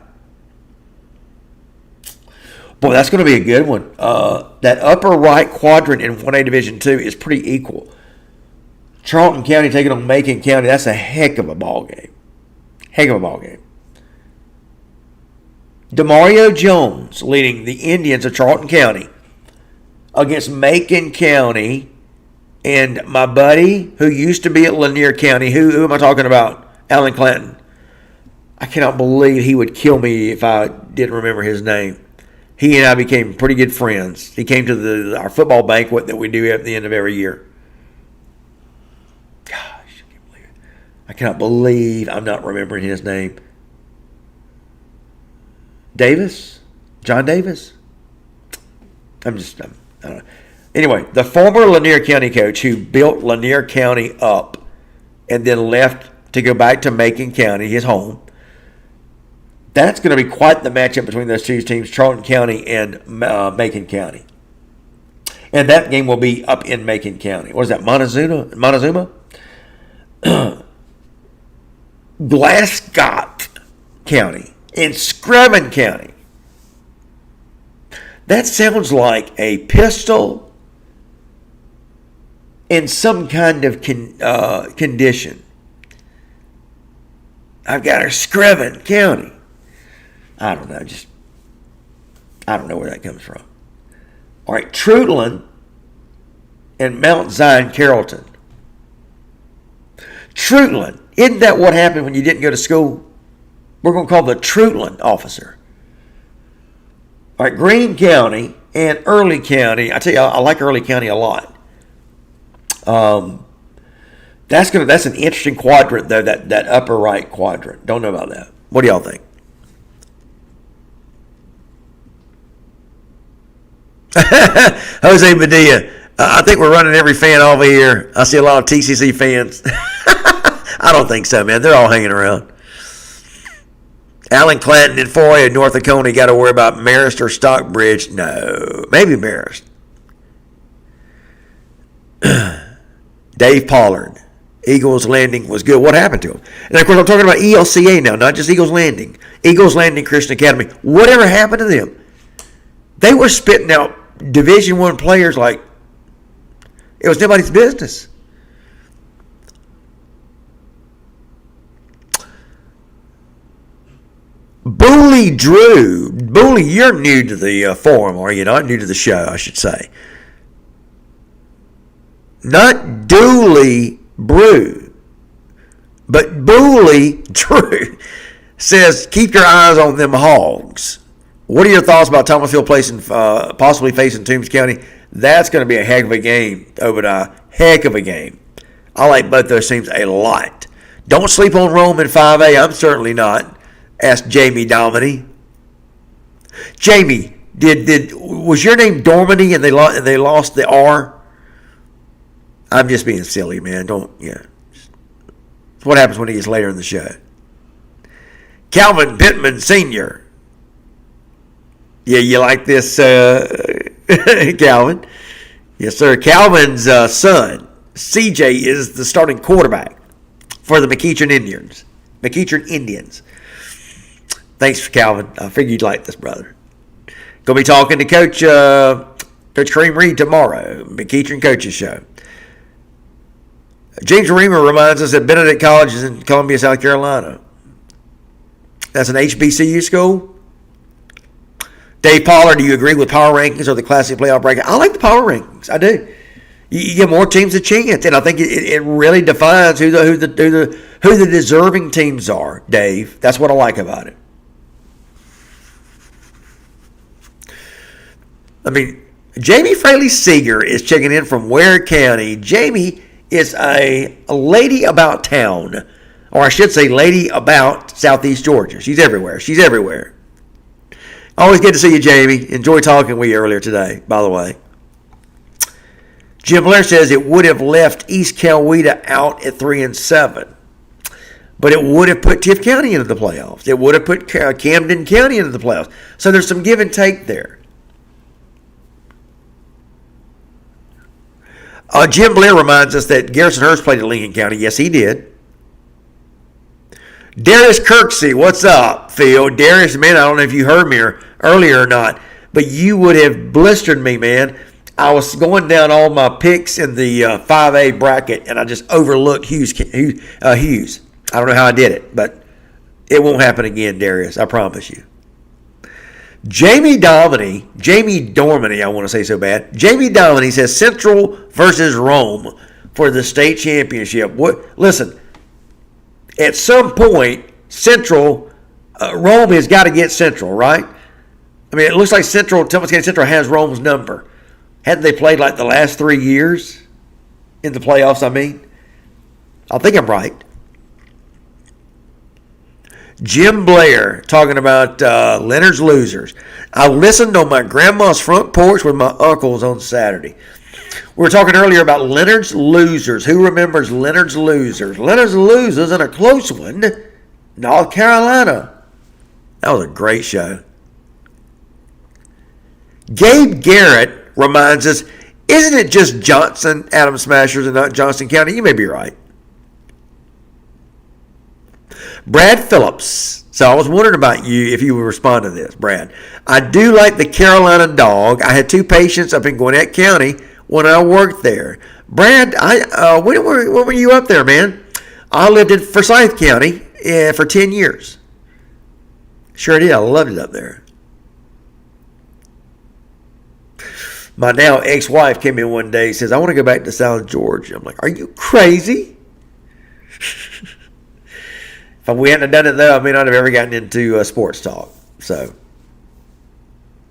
Boy, that's going to be a good one. That upper right quadrant in 1A Division II is pretty equal. Charlton County taking on Macon County. That's a heck of a ball game. Heck of a ball game. Demario Jones leading the Indians of Charlton County against Macon County and my buddy who used to be at Lanier County. Who am I talking about? Alan Clanton. I cannot believe he would kill me if I didn't remember his name. He and I became pretty good friends. He came to our football banquet that we do at the end of every year. I cannot believe I'm not remembering his name. Davis? John Davis? I don't know. Anyway, the former Lanier County coach who built Lanier County up and then left to go back to Macon County, his home. That's going to be quite the matchup between those two teams, Charlton County and Macon County. And that game will be up in Macon County. What is that, Montezuma? Glascott County and Screven County. That sounds like a pistol in some kind of condition. I've got a Screven County. I don't know. I don't know where that comes from. All right, Trutland and Mount Zion Carrollton. Trutland. Isn't that what happened when you didn't go to school? We're going to call the Trutland officer. All right, Greene County and Early County. I tell you, I like Early County a lot. That's an interesting quadrant though. That upper right quadrant. Don't know about that. What do y'all think? Jose Medea. I think we're running every fan over here. I see a lot of TCC fans. I don't think so, man. They're all hanging around. Alan Clanton and 4A in North Oconee got to worry about Marist or Stockbridge. No, maybe Marist. Dave Pollard. Eagles Landing was good. What happened to him? And, of course, I'm talking about ELCA now, not just Eagles Landing. Eagles Landing Christian Academy. Whatever happened to them? They were spitting out Division I players like it was nobody's business. Booley Drew. Booley, you're new to the forum, are you not? New to the show, I should say. Not Dooley Brew, but Booley Drew says, keep your eyes on them hogs. What are your thoughts about Thomasville possibly facing Toombs County? That's going to be a heck of a game, Obadiah. Heck of a game. I like both those teams a lot. Don't sleep on Rome in 5A. I'm certainly not. Asked Jamie Dominy. Jamie, was your name Dormany and they lost the R? I'm just being silly, man. It's what happens when he gets later in the show. Calvin Pittman Sr. Yeah, you like this, Calvin? Yes, sir. Calvin's son, CJ, is the starting quarterback for the McEachern Indians. Thanks, Calvin. I figured you'd like this, brother. Going to be talking to Coach Kareem Reed tomorrow, McEachern Coaches Show. James Reamer reminds us that Benedict College is in Columbia, South Carolina. That's an HBCU school. Dave Pollard, do you agree with power rankings or the classic playoff bracket? I like the power rankings. I do. You give more teams a chance, and I think it really defines who the deserving teams are, Dave. That's what I like about it. I mean, Jamie Fraley Seeger is checking in from Ware County. Jamie is a lady about town, or I should say lady about Southeast Georgia. She's everywhere. Always good to see you, Jamie. Enjoy talking with you earlier today, by the way. Jim Blair says it would have left East Coweta out at 3-7, but it would have put Tift County into the playoffs. It would have put Camden County into the playoffs. So there's some give and take there. Jim Blair reminds us that Garrison Hurst played at Lincoln County. Yes, he did. Darius Kirksey, what's up, Phil? Darius, man, I don't know if you heard me earlier or not, but you would have blistered me, man. I was going down all my picks in the 5A bracket, and I just overlooked Hughes. I don't know how I did it, but it won't happen again, Darius. I promise you. Jamie Dormany, I want to say so bad. Jamie Dominy says Central versus Rome for the state championship. Listen, at some point, Central, Rome has got to get Central, right? I mean, it looks like Thomas County Central has Rome's number. Hadn't they played like the last 3 years in the playoffs, I mean? I think I'm right. Jim Blair talking about Leonard's Losers. I listened on my grandma's front porch with my uncles on Saturday. We were talking earlier about Leonard's Losers. Who remembers Leonard's Losers? Leonard's Losers in a close one, North Carolina. That was a great show. Gabe Garrett reminds us, isn't it just Johnson, Adams Smashers, and not Johnston County? You may be right. Brad Phillips. So I was wondering about you if you would respond to this, Brad. I do like the Carolina dog. I had 2 patients up in Gwinnett County when I worked there. Brad, when were you up there, man? I lived in Forsyth County for 10 years. Sure did. I loved it up there. My now ex-wife came in one day and says, I want to go back to South Georgia. I'm like, are you crazy? If we hadn't done it, though, I may not have ever gotten into sports talk. So,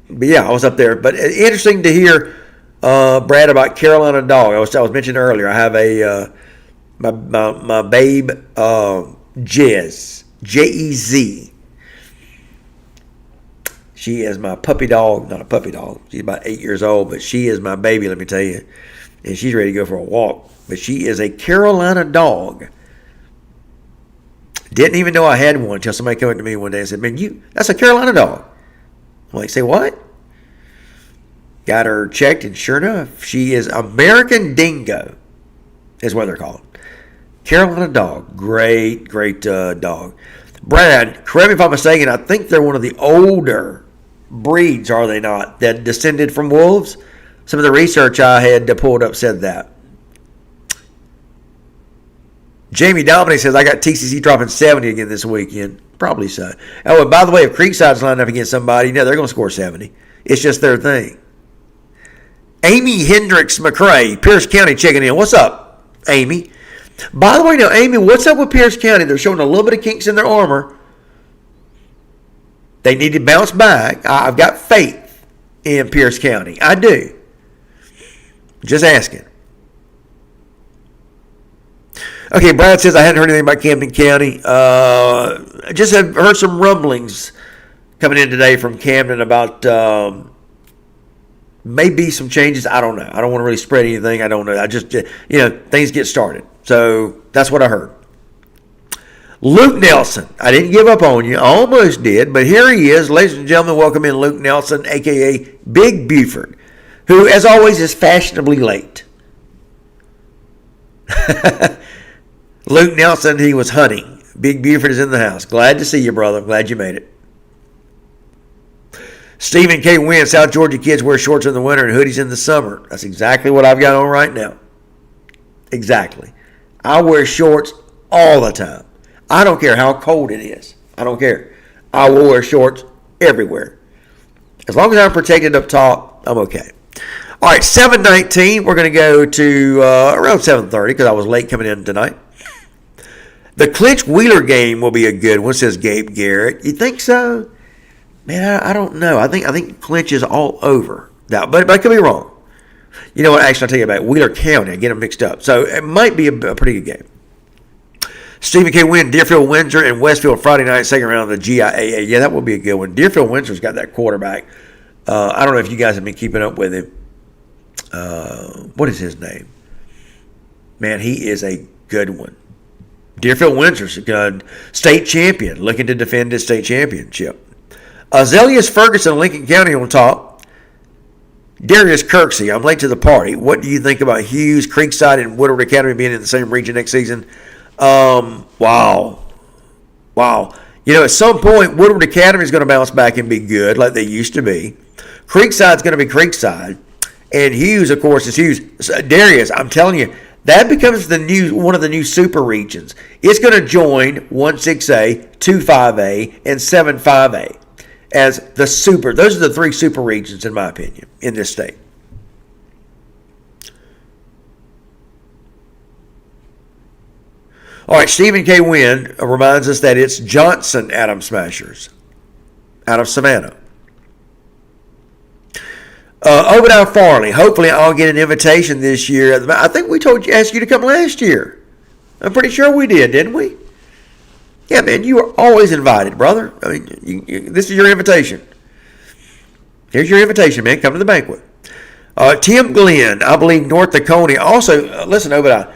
but yeah, I was up there. But interesting to hear, Brad, about Carolina dog. I was mentioning earlier. I have a my babe, Jez, Jez. She is my puppy dog, not a puppy dog. She's about 8 years old, but she is my baby. Let me tell you, and she's ready to go for a walk. But she is a Carolina dog. Didn't even know I had one until somebody came up to me one day and said, man, that's a Carolina dog. I'm like, say what? Got her checked, and sure enough, she is American Dingo, is what they're called. Carolina dog. Great dog. Brad, correct me if I'm mistaken, I think they're one of the older breeds, are they not, that descended from wolves? Some of the research I had pulled up said that. Jamie Dominic says, I got TCC dropping 70 again this weekend. Probably so. Oh, and by the way, if Creekside's lined up against somebody, they're going to score 70. It's just their thing. Amy Hendricks McCrae, Pierce County, checking in. What's up, Amy? By the way, now, Amy, what's up with Pierce County? They're showing a little bit of kinks in their armor. They need to bounce back. I've got faith in Pierce County. I do. Just asking. Okay, Brad says, I hadn't heard anything about Camden County. I just have heard some rumblings coming in today from Camden about maybe some changes. I don't know. I don't want to really spread anything. I don't know. I just, things get started. So that's what I heard. Luke Nelson. I didn't give up on you. I almost did, but here he is. Ladies and gentlemen, welcome in Luke Nelson, a.k.a. Big Buford, who, as always, is fashionably late. Luke Nelson, he was hunting. Big Buford is in the house. Glad to see you, brother. Glad you made it. Stephen K. Wynn, South Georgia kids wear shorts in the winter and hoodies in the summer. That's exactly what I've got on right now. Exactly. I wear shorts all the time. I don't care how cold it is. I don't care. I will wear shorts everywhere. As long as I'm protected up top, I'm okay. All right, 7:19. We're going to go to around 7:30 because I was late coming in tonight. The Clinch Wheeler game will be a good one, says Gabe Garrett. You think so? Man, I don't know. I think Clinch is all over that, but I could be wrong. You know what? Actually, I'll tell you about it. Wheeler County. I get them mixed up. So it might be a pretty good game. Stephen K. Wynn, Deerfield, Windsor, and Westfield Friday night, second round of the GIAA. Yeah, that will be a good one. Deerfield, Windsor's got that quarterback. I don't know if you guys have been keeping up with him. What is his name? Man, he is a good one. Deerfield, Windsor's a state champion, looking to defend his state championship. Azaleas Ferguson, Lincoln County on top. Darius Kirksey, I'm late to the party. What do you think about Hughes, Creekside, and Woodward Academy being in the same region next season? Wow. At some point, Woodward Academy is going to bounce back and be good like they used to be. Creekside's going to be Creekside. And Hughes, of course, is Hughes. Darius, I'm telling you, that becomes one of the new super regions. It's going to join 1-6A, 2-5A, and 7-5A as the super. Those are the three super regions, in my opinion, in this state. All right, Stephen K. Wynn reminds us that it's Johnson Atom Smashers out of Savannah. Obadiah Farley. Hopefully, I'll get an invitation this year. I think we asked you to come last year. I'm pretty sure we did, didn't we? Yeah, man, you are always invited, brother. I mean, this is your invitation. Here's your invitation, man. Come to the banquet. Tim Glenn, I believe North Dakota. Also, listen, Obadiah.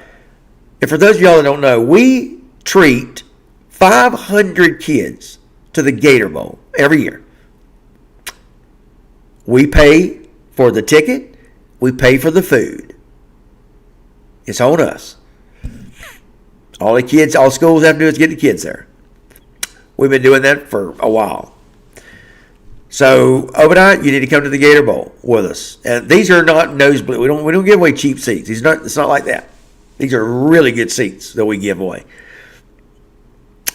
And for those of y'all that don't know, we treat 500 kids to the Gator Bowl every year. We pay for the ticket. We pay for the food. It's on us. All schools have to do is get the kids there. We've been doing that for a while. So, Obadiah, you need to come to the Gator Bowl with us. And these are not nosebleed. We don't give away cheap seats. It's not like that. These are really good seats that we give away.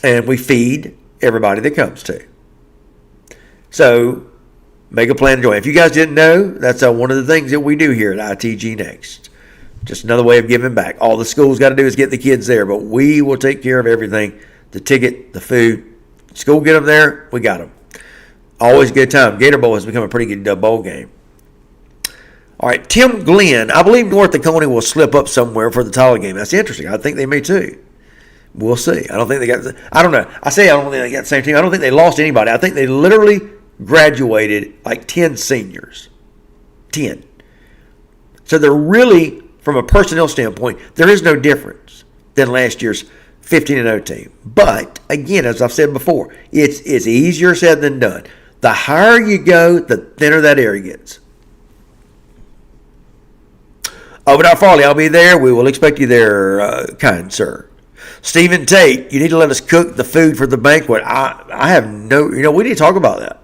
And we feed everybody that comes to. So, make a plan to join. If you guys didn't know, that's one of the things that we do here at ITG Next. Just another way of giving back. All the school's got to do is get the kids there, but we will take care of everything. The ticket, the food. School get them there, we got them. Always a good time. Gator Bowl has become a pretty good bowl game. All right, Tim Glenn. I believe North Dakota will slip up somewhere for the Tyler game. That's interesting. I think they may too. We'll see. I don't think they got. I don't know. I don't think they got the same team. I don't think they lost anybody. I think they literally graduated like 10 seniors. 10. So they're really, from a personnel standpoint, there is no difference than last year's 15-0 team. But again, as I've said before, it's easier said than done. The higher you go, the thinner that area gets. Obadiah Farley, I'll be there. We will expect you there, kind sir. Stephen Tate, you need to let us cook the food for the banquet. I have no, we need to talk about that.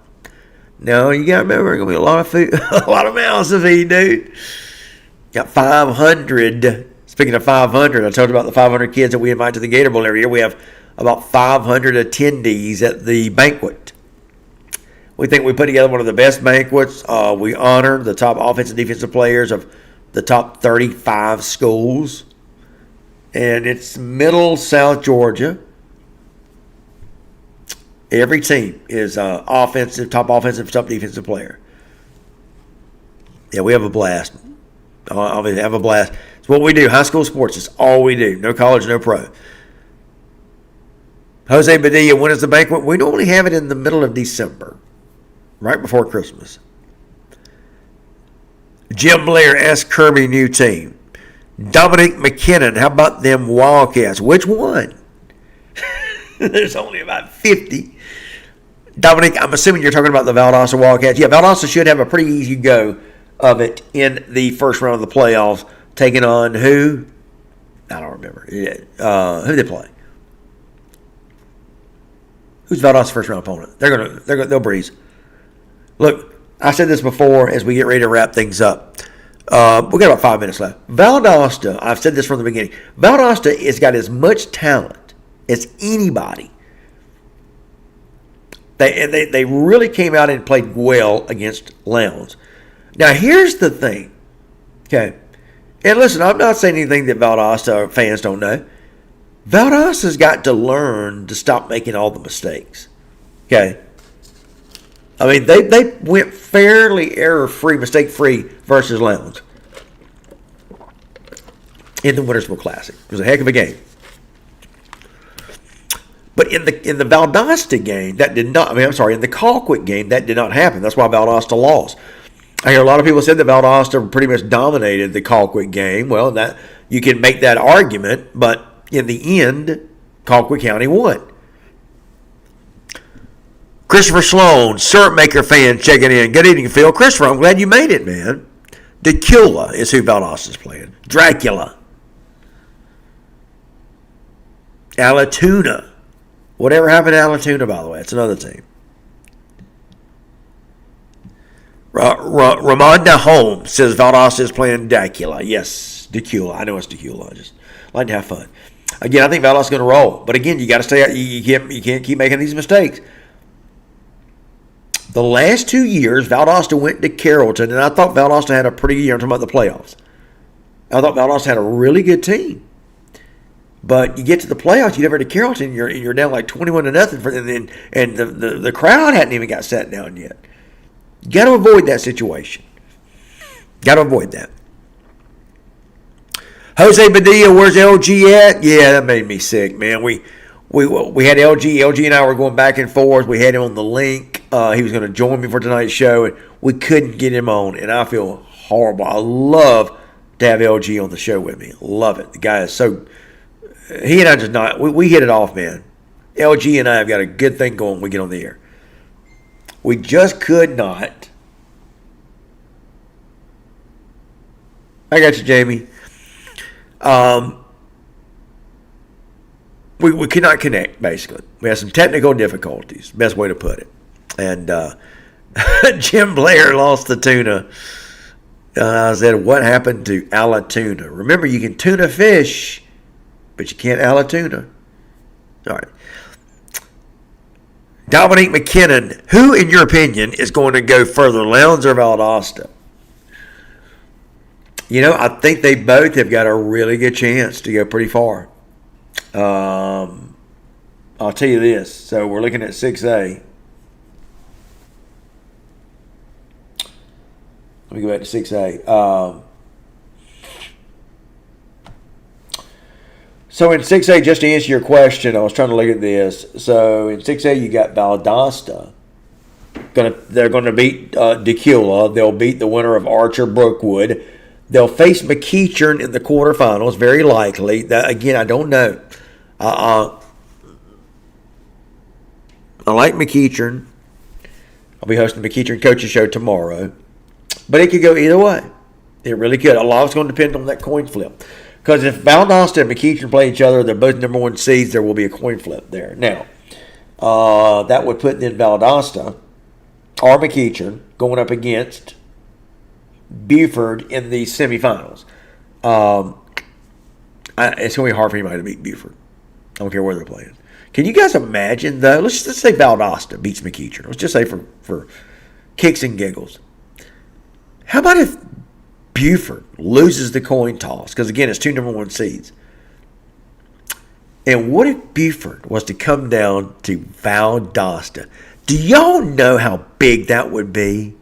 No, you got to remember, going to be a lot of food, a lot of mouths to feed, dude. Got 500. Speaking of 500, I told you about the 500 kids that we invite to the Gator Bowl every year. We have about 500 attendees at the banquet. We think we put together one of the best banquets. We honor the top offensive and defensive players of the top 35 schools. And it's Middle South Georgia. Every team is top offensive, top defensive player. Yeah, we have a blast. Obviously, have a blast. It's what we do. High school sports is all we do. No college, no pro. Jose Padilla, when is the banquet? We normally have it in the middle of December, right before Christmas. Jim Blair asked Kirby new team. Dominic McKinnon, how about them Wildcats? Which one? There's only about 50. Dominic, I'm assuming you're talking about the Valdosta Wildcats. Yeah, Valdosta should have a pretty easy go of it in the first round of the playoffs, taking on who? I don't remember. Who did they play? Who's Valdosta's first round opponent? They'll breeze. Look, I said this before as we get ready to wrap things up. We got about 5 minutes left. Valdosta, I've said this from the beginning. Valdosta has got as much talent as anybody. They really came out and played well against Lowndes. Now, here's the thing. Okay. And listen, I'm not saying anything that Valdosta fans don't know. Valdosta's got to learn to stop making all the mistakes. Okay. I mean, they went fairly error-free, mistake-free versus Lowndes in the Wintersville Classic. It was a heck of a game. But in the Valdosta game, that did not. In the Colquitt game, that did not happen. That's why Valdosta lost. I hear a lot of people said that Valdosta pretty much dominated the Colquitt game. Well, that you can make that argument, but in the end, Colquitt County won. Christopher Sloan, syrup maker fan, checking in. Good evening, Phil. Christopher, I'm glad you made it, man. Decula is who Valdosta's playing. Dracula. Allatoona. Whatever happened to Allatoona, by the way? It's another team. Ramonda Holmes says Valdosta is playing Dracula. Yes, Decula. I know it's Decula. I just like to have fun. Again, I think Valdosta's going to roll. But again, you got to stay out. You can't keep making these mistakes. The last 2 years, Valdosta went to Carrollton, and I thought Valdosta had a pretty good year. I'm talking about the playoffs. I thought Valdosta had a really good team. But you get to the playoffs, you never to Carrollton, you're down like 21-0, and the crowd hadn't even got sat down yet. You got to avoid that situation. Got to avoid that. Jose Padilla, where's LG at? Yeah, that made me sick, man. We had LG. LG and I were going back and forth. We had him on the link. He was going to join me for tonight's show, and we couldn't get him on. And I feel horrible. I love to have LG on the show with me. Love it. The guy is so. He and I just not. We hit it off, man. LG and I have got a good thing going when we get on the air. We just could not. I got you, Jamie. We could not connect, basically. We had some technical difficulties, best way to put it. And Jim Blair lost the tuna. I said, what happened to Allatoona? Remember, you can tuna fish, but you can't Allatoona. All right. Dominic McKinnon, who, in your opinion, is going to go further, Lowndes or Valdosta? You know, I think they both have got a really good chance to go pretty far. I'll tell you this. So we're looking at 6A. Let me go back to 6A. So in 6A, just to answer your question, I was trying to look at this. So in 6A, you got Valdosta. They're going to beat Decula. They'll beat the winner of Archer Brookwood. They'll face McEachern in the quarterfinals, very likely. That, again, I don't know. I like McEachern. I'll be hosting the McEachern Coaches Show tomorrow. But it could go either way. It really could. A lot is going to depend on that coin flip. Because if Valdosta and McEachern play each other, they're both number one seeds, there will be a coin flip there. Now, that would put then Valdosta or McEachern going up against Buford in the semifinals. It's going to be hard for anybody to beat Buford. I don't care where they're playing. Can you guys imagine, though? Let's just say Valdosta beats McEachern. Let's just say for kicks and giggles. How about if Buford loses the coin toss? Because, again, it's 2 number 1 seeds. And what if Buford was to come down to Valdosta? Do y'all know how big that would be?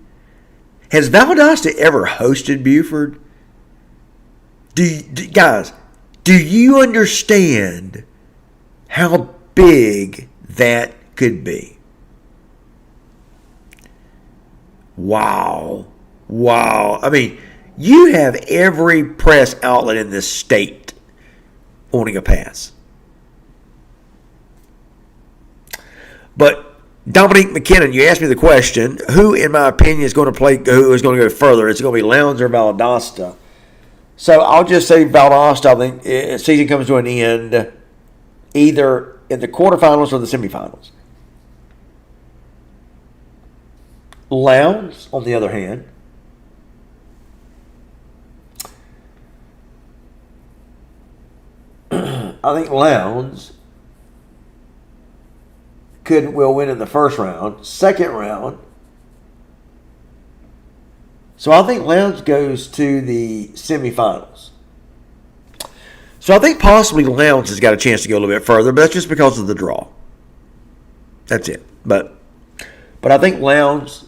Has Valdosta ever hosted Buford? Guys, do you understand how big that could be? Wow. I mean, you have every press outlet in this state owning a pass. But Dominique McKinnon, you asked me the question, who, in my opinion, is going to go further? Is it going to be Lowndes or Valdosta? So I'll just say Valdosta. I think the season comes to an end either in the quarterfinals or the semifinals. Lowndes, on the other hand, I think Lowndes will win in the first round. Second round, so I think Lowndes goes to the semifinals. So I think possibly Lowndes has got a chance to go a little bit further, but that's just because of the draw. That's it. But I think Lowndes,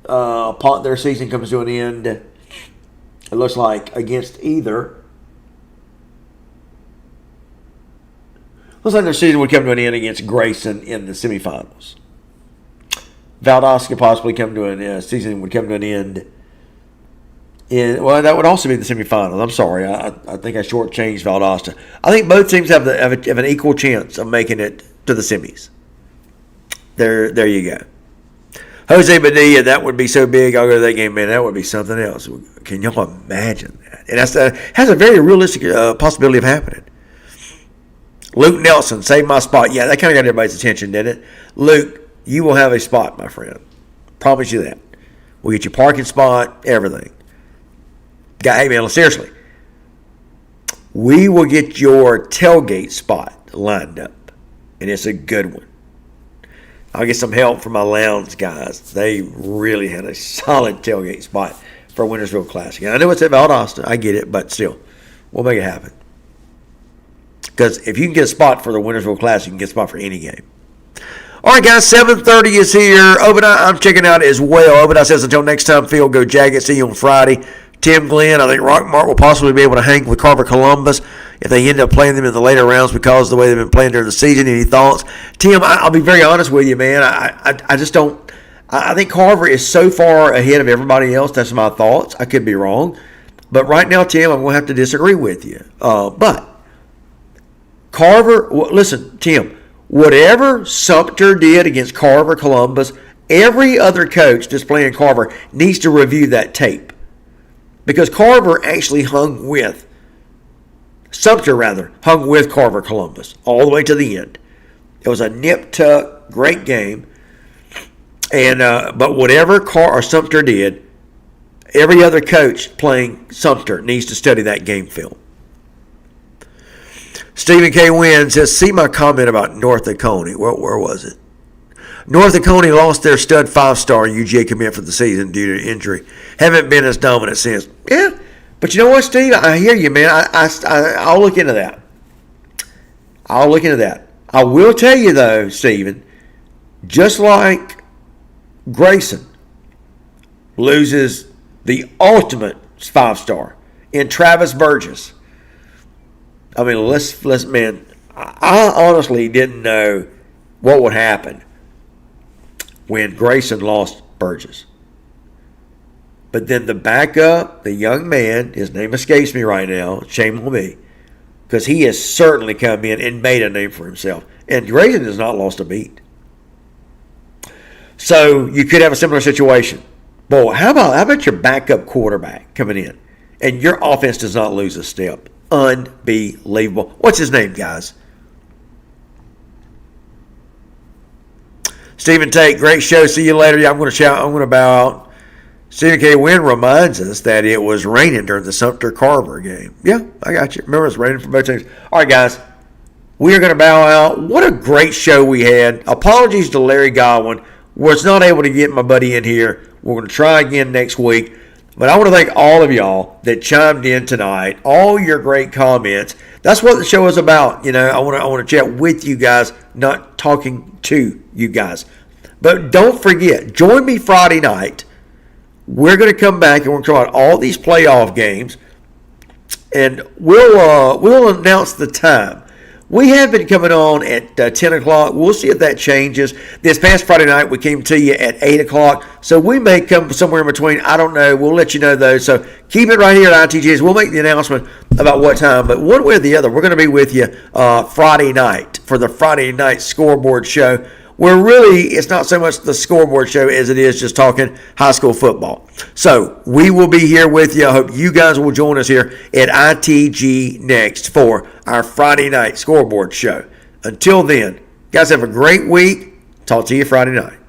upon their season comes to an end, it looks like against either. Looks like their season would come to an end against Grayson in the semifinals. Valdosta could possibly come to an season would come to an end. That would also be the semifinals. I'm sorry, I think I shortchanged Valdosta. I think both teams have an equal chance of making it to the semis. There you go. Jose Padilla, that would be so big. I'll go to that game, man. That would be something else. Can y'all imagine that? And has a very realistic possibility of happening. Luke Nelson, save my spot. Yeah, that kind of got everybody's attention, didn't it? Luke, you will have a spot, my friend. Promise you that. We'll get you a parking spot, everything. Hey, man, seriously. We will get your tailgate spot lined up, and it's a good one. I'll get some help from my Lowndes guys. They really had a solid tailgate spot for Wintersville Classic. And I know it's at Valdosta. I get it, but still, we'll make it happen. Because if you can get a spot for the Wintersville Classic, you can get a spot for any game. All right, guys, 7:30 is here. Obadiah, I'm checking out as well. Obadiah says, until next time, Phil, go Jackets. See you on Friday. Tim Glenn, I think Rockmart will possibly be able to hang with Carver Columbus if they end up playing them in the later rounds because of the way they've been playing during the season. Any thoughts? Tim, I'll be very honest with you, man. I just don't. I think Carver is so far ahead of everybody else. That's my thoughts. I could be wrong. But right now, Tim, I'm going to have to disagree with you. But Carver, listen, Tim, whatever Sumter did against Carver Columbus, every other coach that's playing Carver needs to review that tape. Because Carver actually hung with Carver Columbus all the way to the end. It was a nip-tuck, great game. And but whatever Sumter did, every other coach playing Sumter needs to study that game film. Stephen K. Wynn says, see my comment about North Oconee. Where was it? North Oconee lost their stud 5-star UGA commit for the season due to injury. Haven't been as dominant since. Yeah, but you know what, Steve? I hear you, man. I'll look into that. I will tell you, though, Stephen, just like Grayson loses the ultimate 5-star in Travis Burgess. I mean, man, I honestly didn't know what would happen when Grayson lost Burgess. But then the backup, the young man, his name escapes me right now, shame on me, because he has certainly come in and made a name for himself. And Grayson has not lost a beat. So you could have a similar situation. Boy, how about your backup quarterback coming in and your offense does not lose a step? Unbelievable. What's his name, guys? Stephen Tate, great show. See you later. Yeah, I'm going to bow out. Stephen K. Wynn reminds us that it was raining during the Sumter Carver game. Yeah, I got you. Remember, it was raining for both teams. All right, guys. We are going to bow out. What a great show we had. Apologies to Larry Godwin. Was not able to get my buddy in here. We're going to try again next week. But I want to thank all of y'all that chimed in tonight. All your great comments. That's what the show is about. I want to chat with you guys, not talking to you guys. But don't forget, join me Friday night. We're going to come back and we're going to talk about all these playoff games, and we'll announce the time. We have been coming on at 10 o'clock. We'll see if that changes. This past Friday night, we came to you at 8 o'clock, so we may come somewhere in between. I don't know. We'll let you know, though. So keep it right here at ITGs. We'll make the announcement about what time, but one way or the other, we're going to be with you Friday night for the Friday night scoreboard show, where really it's not so much the scoreboard show as it is just talking high school football. So we will be here with you. I hope you guys will join us here at ITG Next for our Friday night scoreboard show. Until then, guys, have a great week. Talk to you Friday night.